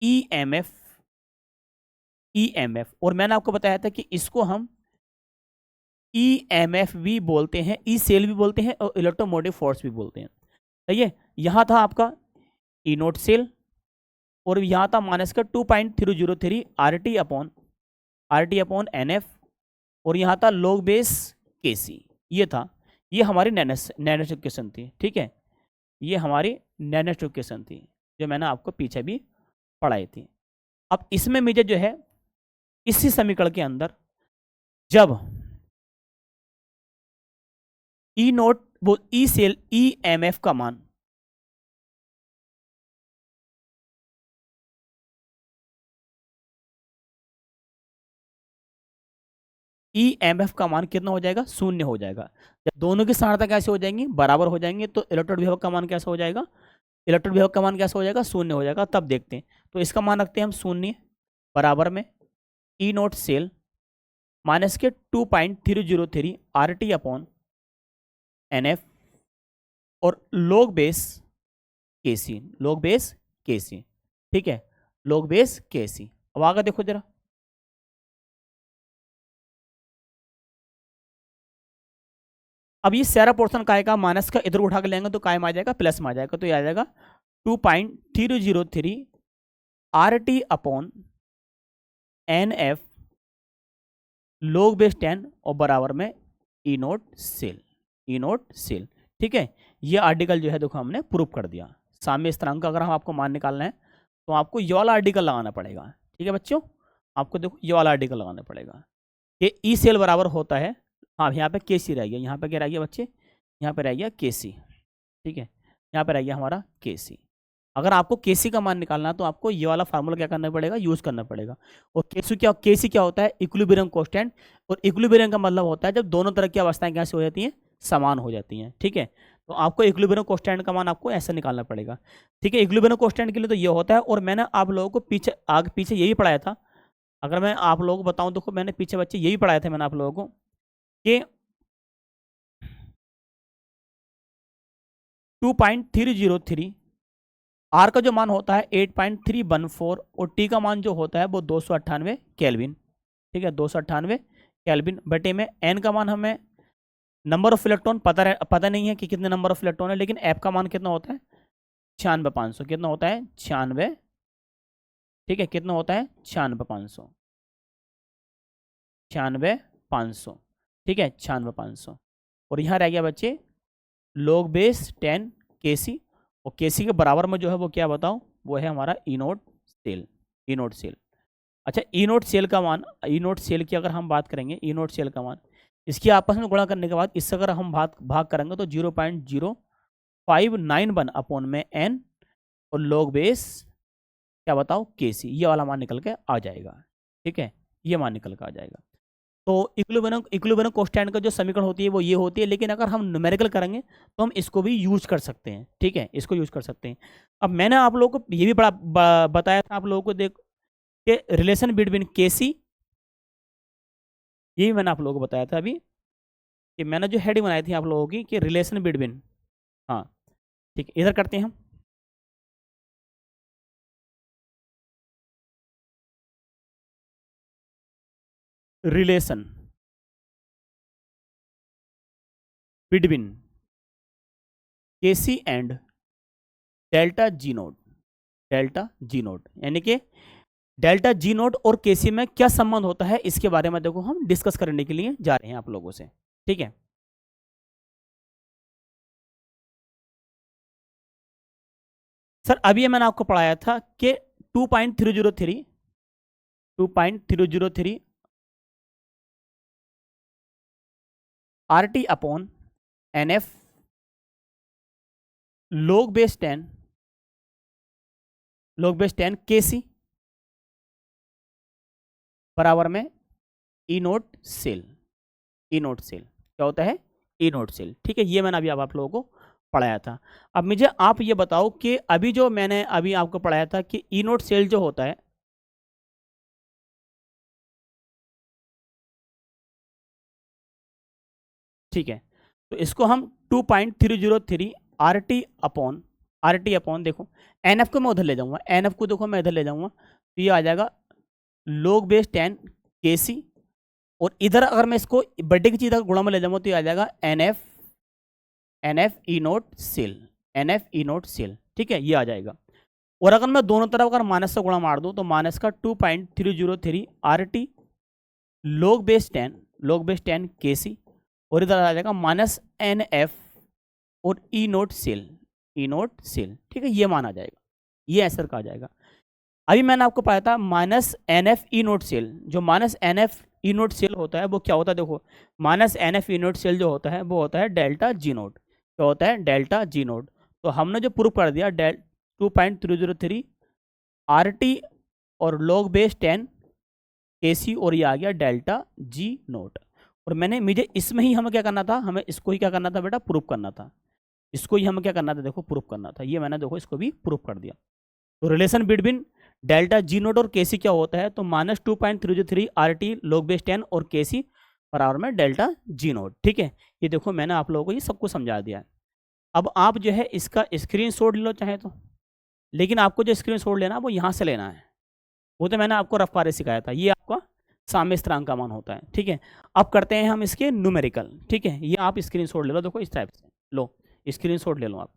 ईएमएफ, ईएमएफ। और मैंने आपको बताया था कि इसको हम ईएमएफ भी बोलते हैं, ई सेल भी बोलते हैं, और इलेक्ट्रोमोटिव फोर्स भी बोलते हैं। सही है, यहाँ था आपका ई नोट सेल, और यहाँ था माइनस का 2.303 RT अपॉन NF, और यहाँ था log बेस KC। ये था, ये हमारी नैनोस्टिक इक्वेशन थी। ठीक है, ये हमारी नैनोस्टिक इक्वेशन थी जो मैंने आपको पीछे भी पढ़ाई थी। अब इसमें मुझे जो है इसी समीकरण के अंदर जब ई नोट वो ई सेल EMF का मान EMF का मान कितना हो जाएगा, शून्य हो जाएगा। जब दोनों की सांद्रता कैसे हो जाएंगी, बराबर हो जाएंगे, तो इलेक्ट्रोड विभव का मान कैसा हो जाएगा, इलेक्ट्रोड विभव का मान कैसा हो जाएगा, शून्य हो जाएगा। तब देखते हैं, तो इसका मान रखते हैं हम शून्य, बराबर में ई नोट सेल माइनस के 2.303 RT/NF और log base KC, log base KC। ठीक है, log बेस KC। अब आगे देखो जरा, अब ये सारा पोर्शन काय का, माइनस का इधर उठा के लेंगे तो काय में आ जाएगा, प्लस में आ जाएगा। तो ये आ जाएगा 2.303 RT/NF log बेस 10 और बराबर में E naught cell, E naught cell. ठीक है, ये आर्टिकल जो है देखो हमने प्रूव कर दिया। साम्य स्थिरांक का अगर हम आपको मान निकालना है तो आपको ये वाला आर्टिकल लगाना पड़ेगा। ठीक है बच्चों, आपको देखो ये वाला आर्टिकल लगाना पड़ेगा। ये ई सेल बराबर होता है, हाँ यहाँ पे KC रह गया, यहाँ पे क्या रह गया बच्चे, यहाँ पे रह गया KC। ठीक है, यहाँ पे रह गया हमारा KC। अगर आपको KC का मान निकालना है तो आपको ये वाला फार्मूला क्या करना पड़ेगा, यूज करना पड़ेगा। और KC क्या होता है, इक्विलिब्रियम कांस्टेंट। और इक्विलिब्रियम का मतलब होता है जब दोनों तरह की अवस्थाएं कैसे हो जाती हैं, समान हो जाती हैं। ठीक है, तो आपको इक्विलिब्रियम कांस्टेंट का मान आपको ऐसे निकालना पड़ेगा। ठीक है, इक्विलिब्रियम कांस्टेंट के लिए तो ये होता है। और मैंने आप लोगों को पीछे यही पढ़ाया था अगर मैं आप लोगों को बताऊं, देखो मैंने पीछे बच्चे यही पढ़ाया था मैंने आप लोगों को कि 2.303 आर का जो मान होता है 8.314 और टी का मान जो होता है वो 298 केल्विन। ठीक है, 298 केल्विन बटे में एन का मान हमें नंबर ऑफ इलेक्ट्रॉन पता नहीं है कि कितने नंबर ऑफ इलेक्ट्रॉन है, लेकिन एफ का मान कितना होता है 96,500। कितना होता है 96। ठीक है, कितना होता है 96,500। 96,500। ठीक है, 96,500। और यहाँ रह गया बच्चे log बेस 10 केसी, और केसी के बराबर में जो है वो क्या बताओ, वो है हमारा ई naught cell. E naught cell. अच्छा, ई नोट सेल का मान, ई नोट सेल की अगर हम बात करेंगे, ई नोट सेल का मान इसकी आपस में गुणा करने के बाद इससे अगर हम भाग करेंगे तो 0.0591 अपॉन में एन और log बेस क्या बताओ केसी, ये वाला मान निकल के आ जाएगा। ठीक है, ये मान निकल के आ जाएगा। तो इक्विलिब्रियम कांस्टेंट का जो समीकरण होती है वो ये होती है, लेकिन अगर हम न्यूमेरिकल करेंगे तो हम इसको भी यूज कर सकते हैं। ठीक है, इसको यूज कर सकते हैं। अब मैंने आप लोगों को ये भी बताया था आप लोगों को, देख के रिलेशन बिटवीन केसी, ये भी मैंने आप लोगों को बताया था अभी कि मैंने जो हेडिंग बनाई थी आप लोगों की कि रिलेशन बिटवीन, हाँ ठीक है, इधर करते हैं हम। Relation between K C and delta G naught. Delta G naught यानी कि डेल्टा जी नोट और केसी में क्या संबंध होता है, इसके बारे में देखो हम डिस्कस करने के लिए जा रहे हैं आप लोगों से। ठीक है, सर अभी मैंने आपको पढ़ाया था कि 2.303 R T upon N F log base 10 के सी बराबर में E naught cell. E naught cell क्या होता है, ई नोट सेल। ठीक है, ये मैंने अभी आप लोगों को पढ़ाया था। अब मुझे आप ये बताओ कि अभी जो मैंने अभी आपको पढ़ाया था कि ई नोट सेल जो होता है, ठीक है, तो इसको हम 2.303 आर टी अपॉन देखो एन एफ को मैं उधर ले जाऊंगा, एन एफ को देखो मैं इधर ले जाऊंगा तो ये आ जाएगा log बेस 10 के सी, और इधर अगर मैं इसको बर्थडे की चीज गुणा में ले जाऊंगा तो ये आ जाएगा N F E naught cell. N F E naught cell. ठीक है, ये आ जाएगा। और अगर मैं दोनों तरफ अगर माइनस से गुणा मार दूं तो माइनस का 2.303 आर टी log बेस 10 के सी, और इधर आ जाएगा माइनस एन एफ और ई naught cell. E naught cell. ठीक है, ये मान आ जाएगा, ये आंसर का आ जाएगा। अभी मैंने आपको पाया था minus N F E naught cell, जो minus N F E naught cell होता है वो क्या होता है, देखो minus N F E naught cell जो होता है वो होता है डेल्टा जी नोट। क्या होता है, डेल्टा जी नोट। तो हमने जो प्रूफ कर दिया 2.303 आर टी और log बेस 10 के सी, और ये आ गया डेल्टा जी नोट। और मुझे इसमें ही हमें क्या करना था, हमें इसको ही क्या करना था बेटा, प्रूफ करना था। इसको ही हमें क्या करना था, देखो प्रूफ करना था। ये मैंने देखो इसको भी प्रूफ कर दिया। तो relation between delta G note और के सी क्या होता है, तो -2.303 आर टी log बेस 10 और के सी बराबर में डेल्टा जी नोट। ठीक है, ये देखो मैंने आप लोगों को ये सब कुछ समझा दिया है। अब आप जो है इसका स्क्रीनशॉट ले लो चाहे तो, लेकिन आपको जो स्क्रीनशॉट लेना है वो यहाँ से लेना है। वो तो मैंने आपको रफ्तार सिखाया था, ये आपका साम्य स्थिरांक का मान होता है। ठीक है, अब करते हैं हम इसके न्यूमेरिकल। ठीक है, ये आप स्क्रीनशॉट ले लो, देखो इस टाइप से लो, स्क्रीनशॉट ले लो आप।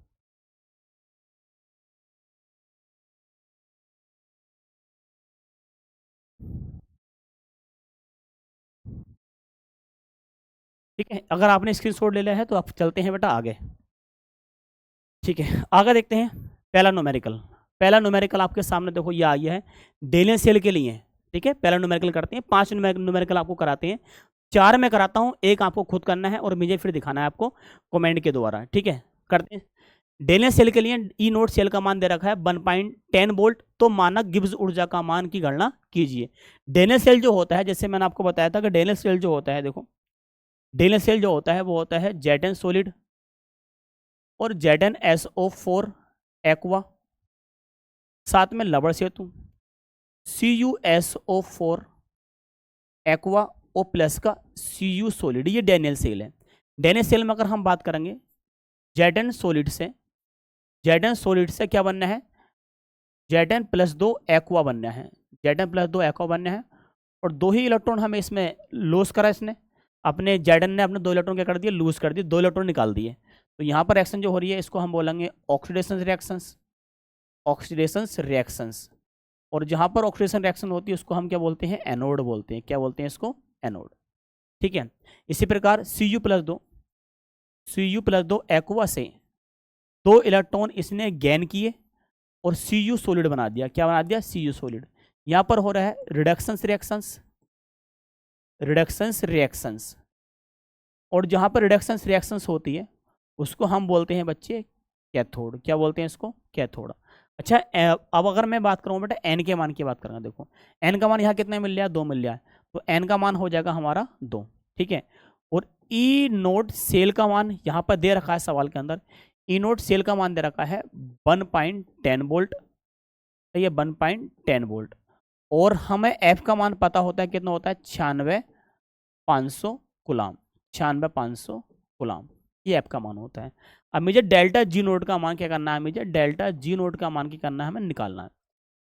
ठीक है, अगर आपने स्क्रीनशॉट ले लिया है तो आप चलते हैं बेटा आगे। ठीक है, आगे देखते हैं पहला न्यूमेरिकल। पहला न्यूमेरिकल आपके सामने देखो ये आ गया है डेलियन सेल के लिए। ठीक है, पहला न्यूमेरिकल करते हैं, 5 न्यूमेरिकल आपको कराते हैं, 4 मैं कराता हूँ, एक आपको खुद करना है और मुझे फिर दिखाना है आपको कमेंट के द्वारा। ठीक है, करते हैं। डेलियन सेल के लिए ई नोट सेल का मान दे रखा है 1.10 वोल्ट, तो मानक गिब्स ऊर्जा का मान की गणना कीजिए। डेलियन सेल जो होता है, जैसे मैंने आपको बताया था कि डेलियन सेल जो होता है, देखो डेलियन सेल जो होता है वो होता है जेड सॉलिड और ZnSO4 एक्वा, साथ में लवण सेतु CuSO4 एक्वा ओ प्लस का Cu सॉलिड, ये डैनियल सेल है। डैनियल सेल में अगर हम बात करेंगे Zn सॉलिड से, Zn सॉलिड से क्या बनना है, Zn प्लस 2 एक्वा बनना है, Zn प्लस 2 एक्वा बनना है। और 2 ही इलेक्ट्रॉन हमें इसमें लूज करा, इसने अपने Zn ने अपने 2 इलेक्ट्रॉन क्या कर दिए, लूज कर दिए, 2 इलेक्ट्रॉन निकाल दिए। तो यहाँ पर रिएक्शन जो हो रही है इसको हम बोलेंगे ऑक्सीडेशन रिएक्शंस, ऑक्सीडेशन रिएक्शंस। और जहाँ पर ऑक्सीडेशन रिएक्शन होती है उसको हम क्या बोलते हैं, एनोड बोलते हैं। क्या बोलते हैं इसको, एनोड। ठीक है, इसी प्रकार Cu plus 2, Cu plus 2 aqua से 2 इलेक्ट्रॉन इसने गेन किए और Cu सॉलिड बना दिया। क्या बना दिया, Cu सॉलिड। यहाँ पर हो रहा है रिडक्शंस रिएक्शंस, रिडक्शंस रिएक्शंस। और जहाँ पर रिडक्शंस रिएक्शंस होती है उसको हम बोलते हैं बच्चे कैथोड। क्या बोलते हैं इसको, कैथोड। अच्छा, अब अगर मैं बात करूँ बेटा एन के मान की बात करूँगा, देखो एन का मान यहाँ कितने मिल रहा है, 2 मिल रहा है, तो एन का मान हो जाएगा हमारा 2। ठीक है, और ई नोट सेल का मान यहाँ पर दे रखा है सवाल के अंदर, ई नोट सेल का मान दे रखा है 1.10 वोल्ट, तो ये 1.10 वोल्ट। और हमें एफ का मान पता होता है कितना होता है, 96,500 कुलाम, 96,500 कुलाम, ये एफ का मान होता है। अब मुझे डेल्टा जी नोट का मान क्या करना है, मुझे डेल्टा जी नोट का मान क्या करना है, हमें निकालना है।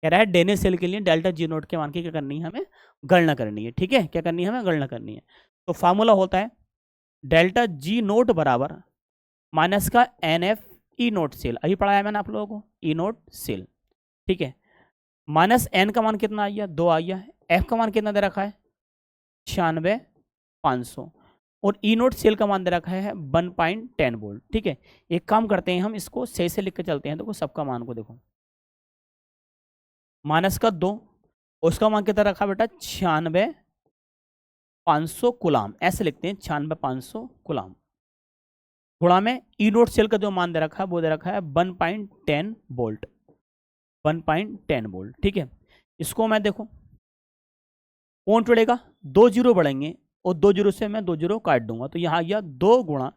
कह रहा है डैनियल सेल के लिए डेल्टा जी नोट के मान की क्या करनी है, हमें गणना करनी है। ठीक है, क्या करनी है, हमें गणना करनी है। तो फार्मूला होता है डेल्टा जी नोट बराबर माइनस का N F E naught cell, अभी पढ़ाया मैंने आप लोगों को, ई नोट सेल। ठीक है, माइनस एन का मान कितना आया, 2 आया, एफ का मान कितना दे रखा है 96,500, और ई नोट सेल का मान दे रखा है 1.10 वोल्ट। ठीक है, एक काम करते हैं हम इसको सही से लिख के चलते हैं। देखो सबका मान को देखो, माइनस का 2, उसका मान कितना रखा बेटा 96,500 कुलाम, ऐसे लिखते हैं 96,500 कुलाम, गुणा में ई नोट सेल का जो मान दे रखा है वो दे रखा है 1.10 वोल्ट, 1.10 वोल्ट। ठीक है, इसको मैं देखो कौन बढ़ेगा, 2 जीरो बढ़ेंगे और 2 जीरो से मैं 2 जीरो काट दूंगा, तो यहाँ आ गया 2 गुणा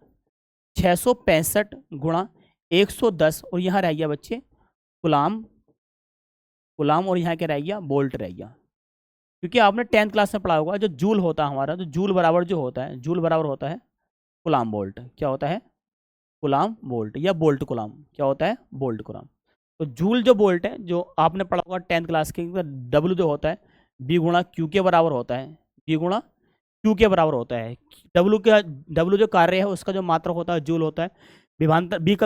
665 गुणा 110, और यहाँ रह गया बच्चे कुलाम, कुलाम, और यहाँ क्या रह गया, वोल्ट रह गया। क्योंकि आपने 10th क्लास में पढ़ा होगा जो जूल होता है हमारा, तो जूल बराबर जो होता है, जूल बराबर होता है कुलाम वोल्ट। क्या होता है, कुलाम वोल्ट, या वोल्ट कुलाम, क्या होता है, वोल्ट कुलाम। तो जूल जो वोल्ट है जो आपने पढ़ा होगा 10th क्लास के, डब्ल्यू जो होता है बी गुणा क्यू के बराबर होता है, बी गुणा क्यू के बराबर होता है। डब्ल्यू जो कार्य है उसका जो मात्रक होता है जूल होता है, विभांतर बी का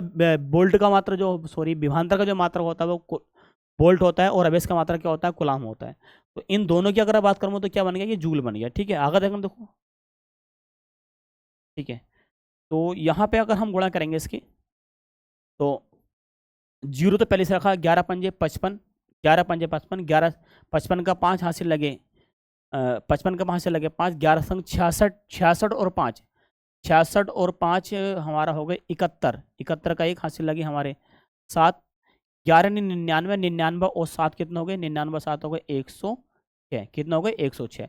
वोल्ट का मात्रा जो सॉरी विभांतर का जो मात्रक होता है वो वोल्ट होता है, और अवेश का मात्रा क्या होता है, कुलाम होता है। तो इन दोनों की अगर बात करूँ तो क्या बन गया, ये जूल बन गया। ठीक है, आगे देखो देखो। ठीक है, तो यहाँ पे अगर हम गुणा करेंगे इसकी, तो जीरो तो पहले से रखा 11 पंजे 55, 11 पंजे 55, 11 55 का 5 हासिल लगे, 55 का 5 से लगे 5, 11 संग 66, 66 और 5, 66 और 5 हमारा हो गए 71, 71 का 1 हासिल लगे हमारे 7, 11 99, 99 और 7 कितना हो गए, 99 7 हो गए 106, कितना हो गए 106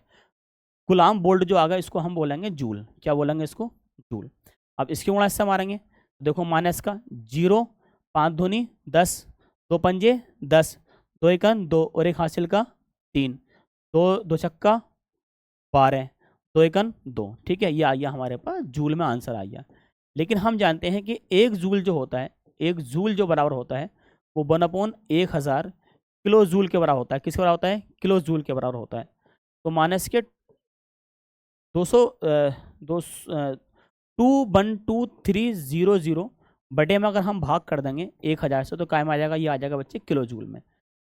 गुलाम बोल्ट जो आ गया इसको हम बोलेंगे जूल। क्या बोलेंगे इसको, जूल। अब इसकी गुणा इससे मारेंगे, देखो माइनस का 0, 5 दूनी 10, 2 पंजे 10, 2 एकन 2 और 1 हासिल का 3, 2 2 छक्का 12, 2 एकन 2। ठीक है, ये आ गया हमारे पास जूल में आंसर आ गया। लेकिन हम जानते हैं कि एक जूल जो होता है, एक जूल जो बराबर होता है वो 1/1000 किलो जूल के बराबर होता है। किसके बराबर होता है, किलो जूल के बराबर होता है। तो माइनस के 200 212,300 बटे में अगर हम भाग कर देंगे 1000 से तो काय में आ जाएगा, ये आ जाएगा बच्चे किलो जूल में।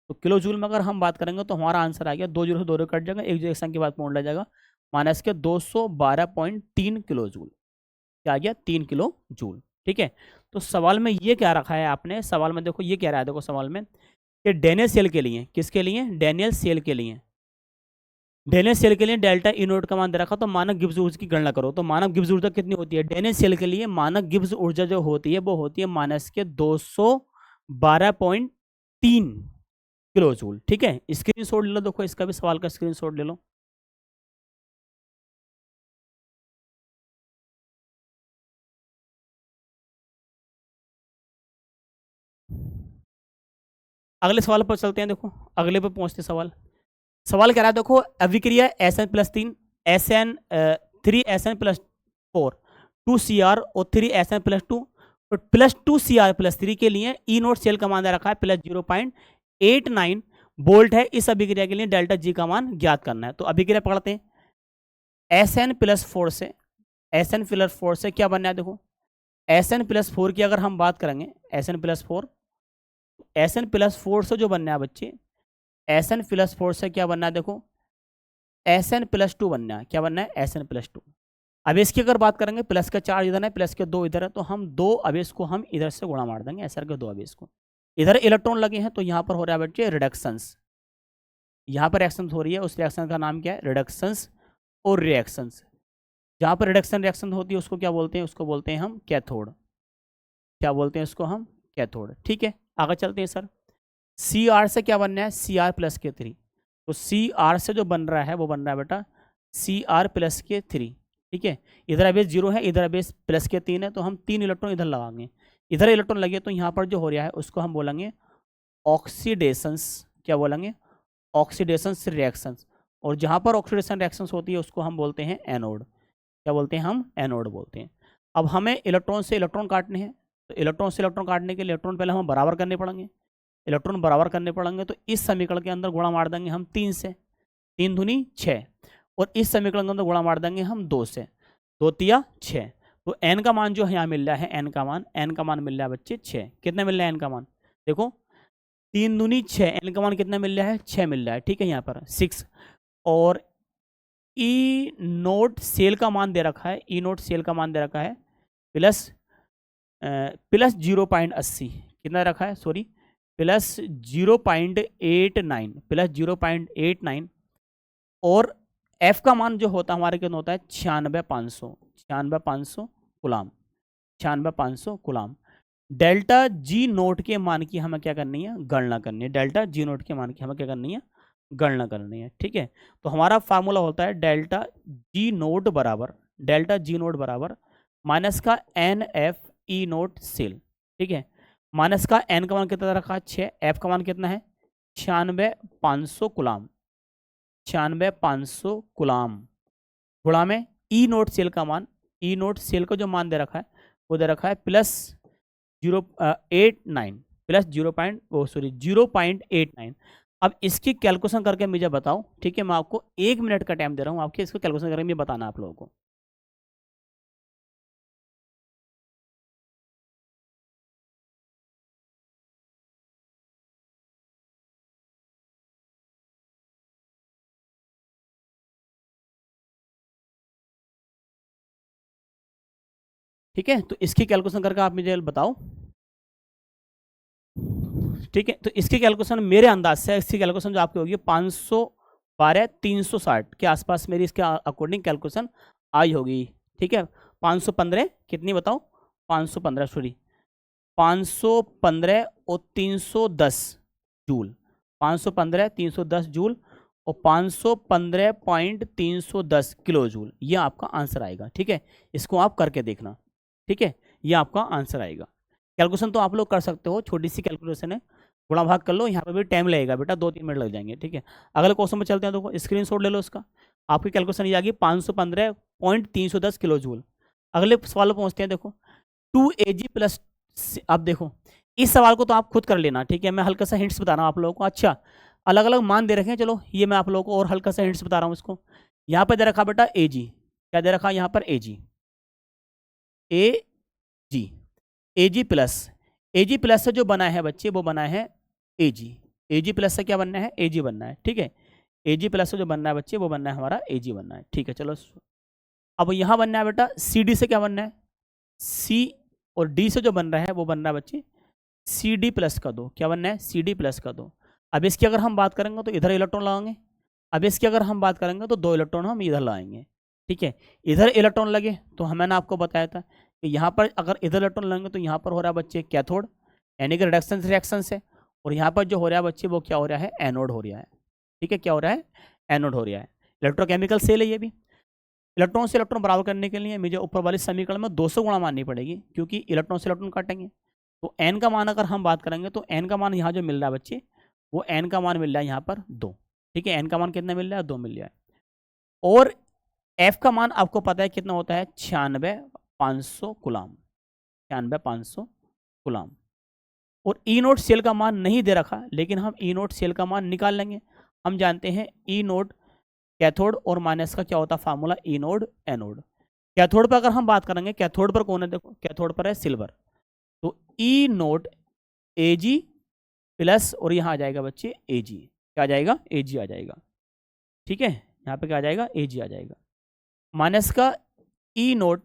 तो किलो जूल में अगर हम बात करेंगे तो हमारा आंसर आ गया 2 जीरो से 2 कट जाएगा, एक जो संख्या के बाद पूर्ण रह जाएगा, माइनस के 212.3 किलो जूल। क्या आ गया, 3 किलो जूल। ठीक है, तो सवाल में ये क्या रखा है आपने, सवाल में देखो ये कह रहा है, देखो सवाल में कि डैनियल सेल के लिए, किसके लिए, डैनियल सेल के लिए, डैनियल सेल के लिए डेल्टा ई नोट का मान दे रखा, तो मानक गिब्स ऊर्जा की गणना करो। तो मानक गिब्स ऊर्जा कितनी होती है, डैनियल सेल के लिए मानक गिब्स ऊर्जा जो होती है वो होती है माइनस के 212.3 किलो जूल। ठीक है, स्क्रीनशॉट ले लो, देखो इसका भी सवाल का स्क्रीनशॉट ले लो। अगले सवाल पर चलते हैं, देखो अगले पे पहुंचते सवाल। सवाल कह रहा है देखो अभिक्रिया Sn+3 SN 3SN plus 4 2CR और 3SN प्लस 2 तो प्लस 2CR प्लस 3 के लिए ई नोट सेल का मान दे रखा है प्लस 0.89 वोल्ट है। इस अभिक्रिया के लिए डेल्टा जी का मान ज्ञात करना है। तो अभिक्रिया पकड़ते हैं। SN प्लस 4 से SN प्लस 4 से क्या बनना है, देखो SN प्लस 4 की अगर हम बात करेंगे, SN प्लस 4 से जो बनना है बच्चे, SN प्लस 4 से क्या बनना है, देखो SN प्लस 2 बनना है। क्या बनना है, SN प्लस 2। अब इसकी अगर बात करेंगे, प्लस का 4 इधर है, प्लस के 2 इधर है, तो हम दो अवेश को हम इधर से गुणा मार देंगे, SR के 2 अवेश को। इधर इलेक्ट्रॉन लगे हैं तो यहाँ पर हो रहा है बच्चे रिडक्शंस, यहाँ पर रिएक्शन हो रही है, उस रिएक्शन का नाम क्या है, रिडक्शंस और रिएक्शंस। जहाँ पर रिएक्शन होती है उसको क्या बोलते हैं, उसको बोलते हैं हम कैथोड। क्या बोलते हैं उसको हम, कैथोड। ठीक है, आगे चलते हैं सर। CR से क्या बनना है, CR प्लस के 3। तो CR से जो बन रहा है वो बन रहा है बेटा CR प्लस के 3। ठीक है, इधर अबेस 0 है, इधर अबेस प्लस के 3 है, तो हम 3 इलेक्ट्रॉन इधर लगाएंगे। इधर इलेक्ट्रॉन लगे तो यहाँ पर जो हो रहा है उसको हम बोलेंगे ऑक्सीडेशंस। क्या बोलेंगे, ऑक्सीडेशंस रिएक्शंस। और जहाँ पर ऑक्सीडेशन रिएक्शंस होती है उसको हम बोलते हैं एनोड। क्या बोलते हैं हम, एनोड बोलते हैं। अब हमें इलेक्ट्रॉन से इलेक्ट्रॉन काटने हैं, तो इलेक्ट्रॉन से इलेक्ट्रॉन काटने के लिए इलेक्ट्रॉन पहले हम बराबर करने पड़ेंगे। इलेक्ट्रॉन बराबर करने पड़ेंगे तो इस समीकरण के अंदर गुणा मार देंगे हम 3 से, 3 दूनी 6। और इस समीकरण के अंदर गुणा मार देंगे हम 2 से, 2 तिया 6। तो एन का मान जो है यहाँ मिल रहा है, एन का मान मिल रहा है बच्चे 6। कितना मिल रहा है एन का मान, देखो 3 दूनी 6, एन का मान कितना मिल रहा है, 6 मिल रहा है। ठीक है, यहाँ पर 6। और ई नोट सेल का मान दे रखा है, ई नोट सेल का मान दे रखा है प्लस 0.80। कितना रखा है, सॉरी प्लस 0.89, प्लस 0.89। और एफ का मान जो होता है हमारे कितना होता है 96,500 गुलाम, 96,500 गुलाम। डेल्टा जी नोट के मान की हमें क्या करनी है, गणना करनी है। डेल्टा जी नोट के मान की हमें क्या करनी है, गणना करनी है। ठीक है, तो हमारा फार्मूला होता है डेल्टा जी नोट बराबर माइनस का N F E naught cell. ठीक है, माइनस का एन का मान कितना रखा है 6, एफ का मान कितना है 96,500 गुलाम, 96,500 गुलाम। गुणा में ई नोट सेल का मान, ई नोट सेल का जो मान दे रखा है वो दे रखा है प्लस 0.89, प्लस 0.89। अब इसकी कैलकुलेशन करके मुझे बताओ। ठीक है, मैं आपको 1 मिनट का टाइम दे रहा हूँ, आपके इसको कैलकुलेशन करके मुझे बताना आप लोगों को। ठीक है, तो इसकी कैलकुलेशन करके आप मुझे बताओ। ठीक है, तो इसकी कैलकुलेशन मेरे अंदाज से, इसकी कैलकुलेशन जो आपकी होगी 512 360 के आसपास मेरी इसके अकॉर्डिंग कैलकुलेशन आई होगी। ठीक है, 515 कितनी बताओ, 515 सॉरी 515 और 310 जूल, 515 310 जूल और 515.310 किलो जूल, ये आपका आंसर आएगा। ठीक है, इसको आप करके देखना। ठीक है, ये आपका आंसर आएगा। कैलकुलेशन तो आप लोग कर सकते हो, छोटी सी कैलकुलेशन है, गुणा भाग कर लो। यहाँ पे भी टाइम लगेगा बेटा, 2-3 मिनट लग जाएंगे। ठीक है, अगले क्वेश्चन में चलते हैं। देखो स्क्रीनशॉट ले लो उसका, आपकी कैलकुलेशन ये आ गई 515.310 किलो जूल। अगले सवाल पर पहुँचते हैं। देखो 2Ag प्लस, अब देखो इस सवाल को तो आप खुद कर लेना। ठीक है, मैं हल्का सा हिंट्स बता रहा हूँ आप लोगों को। अच्छा, अलग अलग मान दे रखे हैं, चलो ये मैं आप लोगों को और हल्का सा हिंट्स बता रहा हूँ इसको। यहाँ पर दे रखा बेटा Ag, क्या दे रखा यहाँ पर Ag, Ag प्लस से जो बना है बच्चे वो बना है Ag प्लस से क्या बनना है, Ag बनना है। ठीक है, Ag प्लस से जो बनना है बच्चे वो बनना है हमारा Ag बनना है। ठीक है, चलो अब यहाँ बनना है बेटा CD से क्या बनना है, C और D से जो बन रहा है वो बन रहा है बच्चे CD प्लस का 2। क्या बनना है, CD प्लस का 2। अब इसकी अगर हम बात करेंगे तो इधर इलेक्ट्रॉन लगाएंगे। अब इसकी अगर हम बात करेंगे तो 2 इलेक्ट्रॉन हम इधर लगाएंगे। ठीक है, इधर इलेक्ट्रॉन लगे तो मैंने आपको बताया था कि यहाँ पर अगर इधर इलेक्ट्रॉन लगेंगे तो यहाँ पर हो रहा है बच्चे कैथोड, यानी कि रिडक्शन रिएक्शन से। और यहाँ पर जो हो रहा है बच्चे वो क्या हो रहा है, एनोड हो रहा है। ठीक है, क्या हो रहा है, एनोड हो रहा है। इलेक्ट्रोकेमिकल सेल है ये भी। इलेक्ट्रॉन से इलेक्ट्रॉन बराबर करने के लिए मुझे ऊपर वाले समीकरण में 200 गुणा माननी पड़ेगी, क्योंकि इलेक्ट्रॉन से इलेक्ट्रॉन काटेंगे। तो एन का मान अगर हम बात करेंगे तो एन का मान यहाँ जो मिल रहा है बच्चे, वो एन का मान मिल रहा है यहाँ पर 2। ठीक है, एन का मान कितना मिल रहा है, 2 मिल रहा है। और एफ का मान आपको पता है कितना होता है, 96,500 गुलाम, 96,500 गुलाम। और ई नोट सेल का मान नहीं दे रखा, लेकिन हम ई नोट सेल का मान निकाल लेंगे। हम जानते हैं ई नोट कैथोड और माइनस का क्या होता है फार्मूला, ई नोड एनोड। कैथोड पर अगर हम बात करेंगे, कैथोड पर कौन है, देखो कैथोड पर है सिल्वर, तो ई नोट ए जी प्लस, और यहाँ आ जाएगा बच्चे ए जी, क्या आ जाएगा, ए जी आ जाएगा। ठीक है, यहाँ पे क्या आ जाएगा, ए जी आ जाएगा। माइनस का ई नोट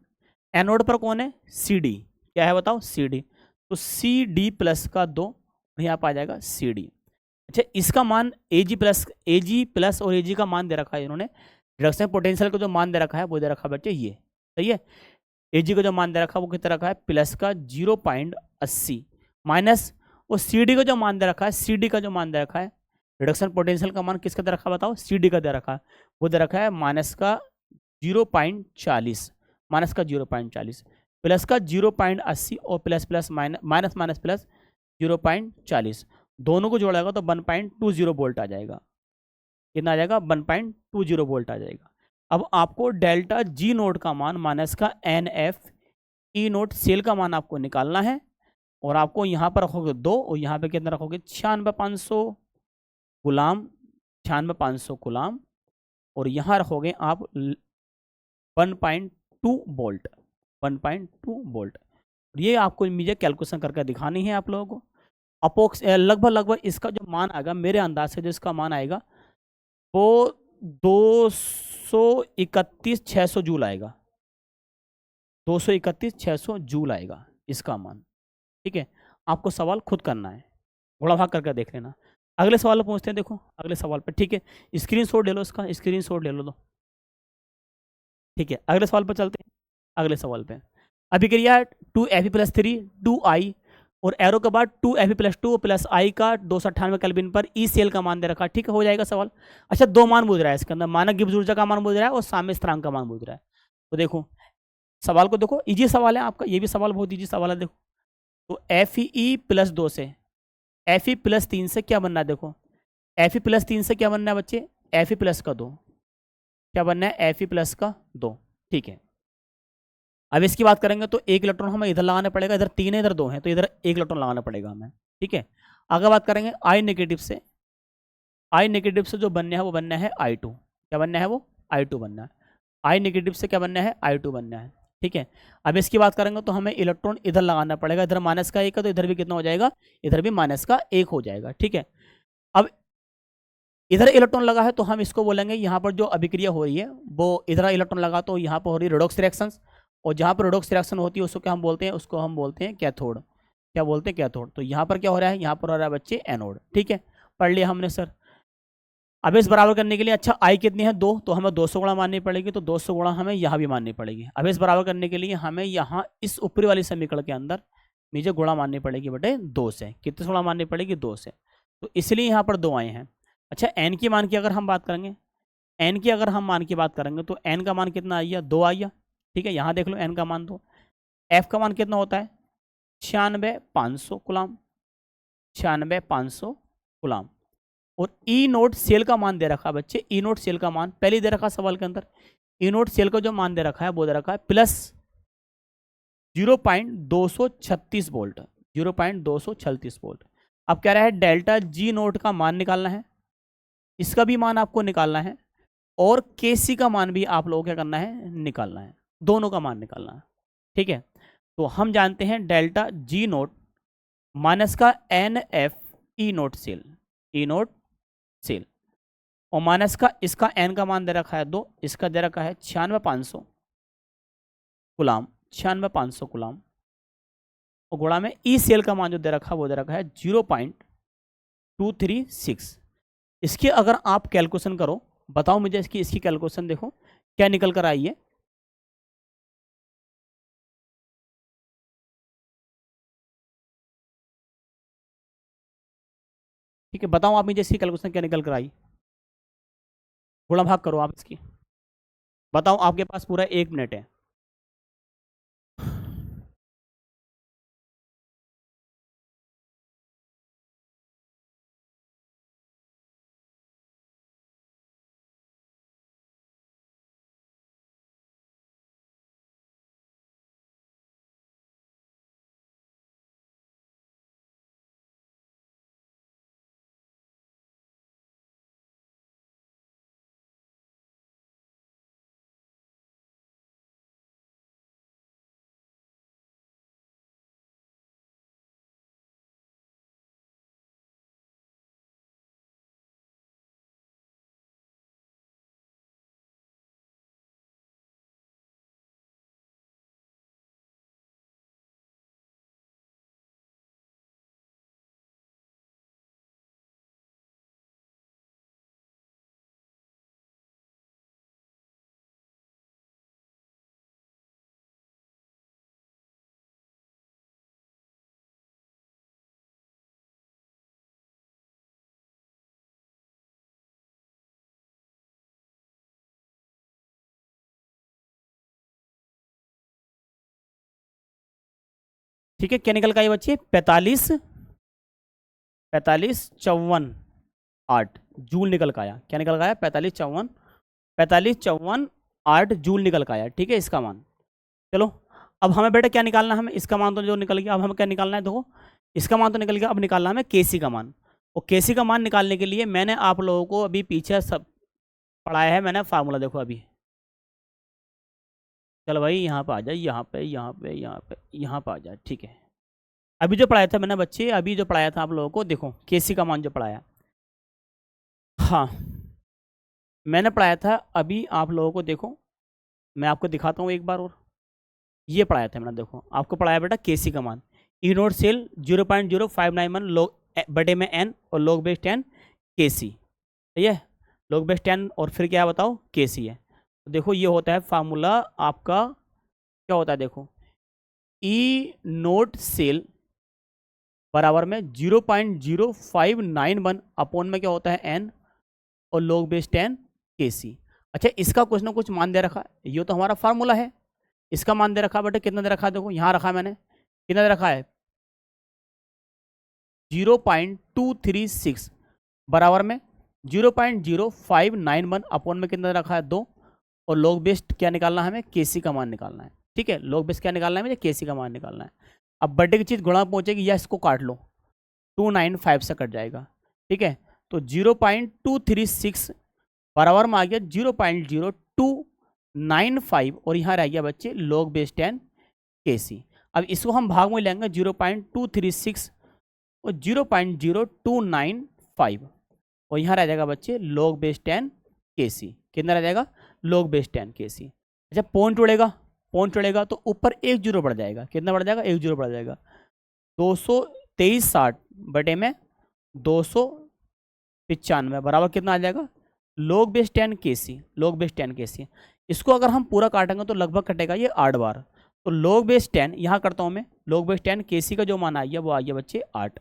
एनोड पर कौन है, सी डी, क्या है बताओ, सी डी, तो सी डी प्लस का 2, और यहाँ पर आ जाएगा सी डी। अच्छा, इसका मान ए जी प्लस और ए जी का मान दे रखा है इन्होंने, रिडक्शन पोटेंशियल का जो मान दे रखा है वो दे रखा है बच्चे ये, सही है। ए जी का जो मान दे रखा है वो कितना रखा है, प्लस का 0.80, माइनस वो सी डी का जो मान दे रखा है, सी डी का जो मान दे रखा है, रिडक्शन पोटेंशियल का मान किसका दे रखा है बताओ, सी डी का दे रखा है, वो दे रखा है माइनस का 0.40, माइनस का 0.40, प्लस का 0.80, और plus plus minus minus minus plus 0.40, दोनों को जोड़ेगा तो 1.20 वोल्ट आ जाएगा। कितना आ जाएगा, 1.20 वोल्ट आ जाएगा। अब आपको डेल्टा जी नोट का मान माइनस का N F E naught cell का मान आपको निकालना है, और आपको यहाँ पर रखोगे 2, और यहाँ पे कितना रखोगे, 96,500 गुलाम, 96,500 गुलाम, और यहाँ रखोगे आप 1.2 वोल्ट, 1.2 वोल्ट। ये आपको मुझे कैलकुलेशन करके दिखानी है आप लोगों को। अपोक्स लगभग लगभग इसका जो मान आएगा, मेरे अंदाज से जो इसका मान आएगा वो 231,600 जूल आएगा, 231,600 जूल आएगा इसका मान। ठीक है, आपको सवाल खुद करना है, घोड़ा भाग करके देख लेना। अगले सवाल पर पहुंचते हैं, देखो अगले सवाल पे, ठीक है, स्क्रीनशॉट ले लो इसका, स्क्रीनशॉट ले लो तो। ठीक है, अगले सवाल पर चलते हैं। अगले सवाल पे अभिक्रिया 2Fe+3 2I और एरो के बाद 2Fe+2 प्लस आई का 298 केल्विन पर ई सेल का मान दे रखा है। ठीक है, हो जाएगा सवाल। अच्छा, दो मान पूछ रहा है इसके अंदर, मानक गिब्स ऊर्जा का मान पूछ रहा है और साम्य स्थिरांक का मान पूछ रहा है। तो देखो सवाल को देखो, इजी सवाल है आपका, ये भी सवाल बहुत इजी सवाल है। देखो तो Fe+2 से Fe+3 से क्या बनना है, देखो Fe+3 से क्या बनना है बच्चे, Fe+2, क्या बनना है, Fe+2। ठीक है, अब इसकी बात करेंगे तो एक इलेक्ट्रॉन हमें इधर लगाना पड़ेगा, इधर 3 है इधर 2 है, तो इधर एक इलेक्ट्रॉन लगाना पड़ेगा हमें। ठीक है, अगर बात करेंगे आई नेगेटिव से, आई नेगेटिव से जो बनना है वो बनना है I2, क्या बनना है वो, I2 बनना है। आई नेगेटिव से क्या बनना है, I2 बनना है। ठीक है, अब इसकी बात करेंगे तो हमें इलेक्ट्रॉन इधर लगाना पड़ेगा, इधर माइनस का 1 है तो इधर भी कितना हो जाएगा, इधर भी माइनस का 1 हो जाएगा। ठीक है, अब इधर इलेक्ट्रॉन लगा है तो हम इसको बोलेंगे, यहाँ पर जो अभिक्रिया हो रही है वो इधर इलेक्ट्रॉन लगा तो यहाँ पर हो रही है रिडॉक्स रिएक्शंस, और जहाँ पर रिडॉक्स रिएक्शन होती है उसको क्या हम बोलते हैं, उसको हम बोलते हैं कैथोड। क्या बोलते हैं, कैथोड। तो यहाँ पर क्या हो रहा है, यहाँ पर हो रहा है बच्चे एनोड। ठीक है, पढ़ लिया हमने सर। अब इस बराबर करने के लिए, अच्छा आई कितनी है 2, तो हमें 200 गुणा माननी पड़ेगी, तो 200 गुणा हमें यहाँ भी माननी पड़ेगी। अब इस बराबर करने के लिए हमें यहाँ इस ऊपरी वाली समीकरण के अंदर मुझे गुणा माननी पड़ेगी बटे 2 से। कितने गुणा माननी पड़ेगी, 2 से, तो इसलिए यहाँ पर 2 आए हैं। अच्छा, एन की मान की अगर हम बात करेंगे, एन की अगर हम मान की बात करेंगे तो एन का मान कितना आइया, 2 आइया। ठीक है, यहाँ देख लो एन का मान 2। एफ का मान कितना होता है, 96,500 गुलाम, 96,500 गुलाम। और ई नोट सेल का मान दे रखा है बच्चे, ई नोट सेल का मान पहले दे रखा सवाल के अंदर, ई नोट सेल का जो मान दे रखा है वो दे रखा है प्लस 0.236 वोल्ट, 0.236 वोल्ट। अब कह रहा है डेल्टा जी नोट का मान निकालना है, इसका भी मान आपको निकालना है, और के सी का मान भी आप लोगों को क्या करना है, निकालना है, दोनों का मान निकालना है। ठीक है, तो हम जानते हैं डेल्टा जी नोट माइनस का N F E naught cell, E naught cell, और माइनस का इसका एन का मान दे रखा है 2, इसका दे रखा है 96,500 गुलाम, 96,500 गुलाम, और गुणा में ई सेल का मान जो दे रखा है वो दे रखा है 0.236। इसकी अगर आप कैलकुलेशन करो, बताओ मुझे इसकी इसकी कैलकुलेशन देखो क्या निकल कर आई है। ठीक है, बताओ आप मुझे इसकी कैलकुलेशन क्या निकल कर आई, गुणा भाग करो आप इसकी, बताओ, आपके पास पूरा 1 मिनट है। ठीक है, क्या निकल का आया बच्चे 45 4554 जूल निकल का आया। क्या निकल का आया 4554 जूल निकल का आया। ठीक है, इसका मान। चलो अब हमें बेटा क्या निकालना है, हमें इसका मान तो जो निकल गया, अब हमें क्या निकालना है, देखो इसका मान तो निकल गया, अब निकालना है हमें केसी का मान। और केसी का मान निकालने के लिए मैंने आप लोगों को अभी पीछे सब पढ़ाया है मैंने फार्मूला, देखो अभी। चलो भाई यहाँ पे आ जाए, यहाँ पे आ जाए। ठीक है, अभी जो पढ़ाया था मैंने बच्चे, अभी जो पढ़ाया था आप लोगों को, देखो केसी का मान जो पढ़ाया, हाँ मैंने पढ़ाया था अभी आप लोगों को, देखो मैं आपको दिखाता हूँ एक बार और। ये पढ़ाया था मैंने, देखो आपको पढ़ाया बेटा केसी का मान, ई नोट सेल 0.0591 लोग बटे में एन और लोग बेस 10 केसी। सही है, लोग बेस 10 और फिर क्या बताओ केसी है। तो देखो ये होता है फार्मूला आपका, क्या होता है देखो, ई नोट सेल बराबर में 0.0591 अपॉन में क्या होता है एन और लोग बेस 10 केसी। अच्छा इसका कुछ ना कुछ मान दे रखा है, ये तो हमारा फार्मूला है, इसका मान दे रखा है बेटा, कितना दे रखा है देखो यहाँ रखा है मैंने, कितना दे रखा है 0.236 बराबर में 0.0591 अपॉन में कितना रखा है 2 और लॉग बेस क्या निकालना है हमें केसी का मान निकालना है। ठीक है, लॉग बेस क्या निकालना है मुझे केसी का मान निकालना है। अब बर्थडे की चीज़ गुणा पहुंचेगी या इसको काट लो, 295 से कट जाएगा। ठीक है, तो 0.236 बराबर में आ गया 0.0295 और यहाँ रह गया बच्चे लॉग बेस 10 केसी। अब इसको हम भाग में लेंगे 0.236 और 0.0295 और यहाँ रह जाएगा बच्चे लॉग बेस 10 केसी। कितना रह जाएगा लॉग बेस 10 केसी। अच्छा पॉइंट उड़ेगा तो ऊपर एक जीरो बढ़ जाएगा, कितना बढ़ जाएगा एक जीरो बढ़ जाएगा, 223.60 बटे में 295 बराबर कितना आ जाएगा लॉग बेस 10 केसी। लॉग बेस 10 केसी इसको अगर हम पूरा काटेंगे तो लगभग कटेगा ये 8 बार। तो लॉग बेस 10 यहाँ करता हूँ मैं, लॉग बेस 10 केसी का जो मान आ गया वो आ गया बच्चे 8।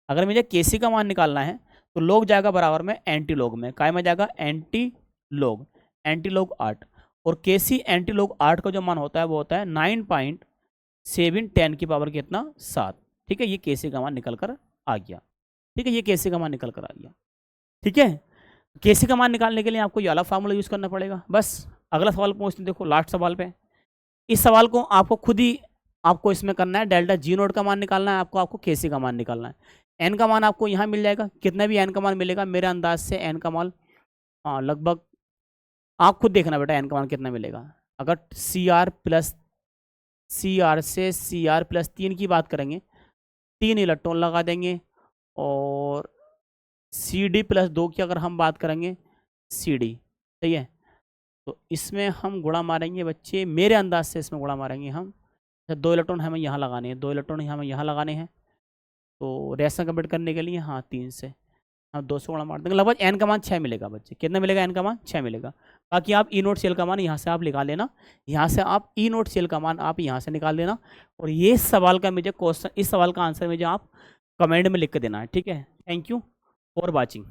अगर मुझे केसी का मान निकालना है तो लॉग जाएगा बराबर में एंटी लॉग में, काय में जाएगा एंटी लॉग 8 और केसी एंटी लॉग 8 का जो मान होता है वो होता है 9.710 की पावर कितना 7। ठीक है, ये केसी का मान निकल कर आ गया। ठीक है, ये केसी का मान निकल कर आ गया। ठीक है, केसी का मान निकालने के लिए आपको ये वाला फार्मूला यूज़ करना पड़ेगा। बस अगला सवाल पहुँचते देखो लास्ट सवाल पे। इस सवाल को आपको खुद ही आपको इसमें करना है, डेल्टा जी नोट का मान निकालना है आपको केसी का मान निकालना है। एन का मान आपको यहाँ मिल जाएगा, कितना भी एन का मान मिलेगा मेरे अंदाज से एन का मान लगभग आप खुद देखना बेटा एन का मान कितना मिलेगा। अगर सी आर से सी आर प्लस 3 की बात करेंगे, 3 इलेक्ट्रॉन लगा देंगे और सी डी प्लस 2 की अगर हम बात करेंगे सी डी, सही है, तो इसमें हम गुणा मारेंगे बच्चे, मेरे अंदाज से इसमें गुणा मारेंगे हम, 2 इलेक्ट्रॉन हमें यहाँ लगाने हैं, 2 इलेक्ट्रॉन हमें यहाँ लगाने हैं, तो रिएक्शन कंप्लीट करने के लिए हाँ 3 से हाँ 2 से गुणा मार देंगे, लगभग एन का मान 6 मिलेगा बच्चे। कितना मिलेगा एन का मान 6 मिलेगा। बाकी आप ई नोट सेल का मान यहाँ से आप निकाल लेना, यहाँ से आप ई नोट सेल का मान आप यहाँ से निकाल लेना और ये सवाल का मुझे क्वेश्चन, इस सवाल का आंसर मुझे आप कमेंट में लिख के देना है। ठीक है, थैंक यू फॉर वॉचिंग।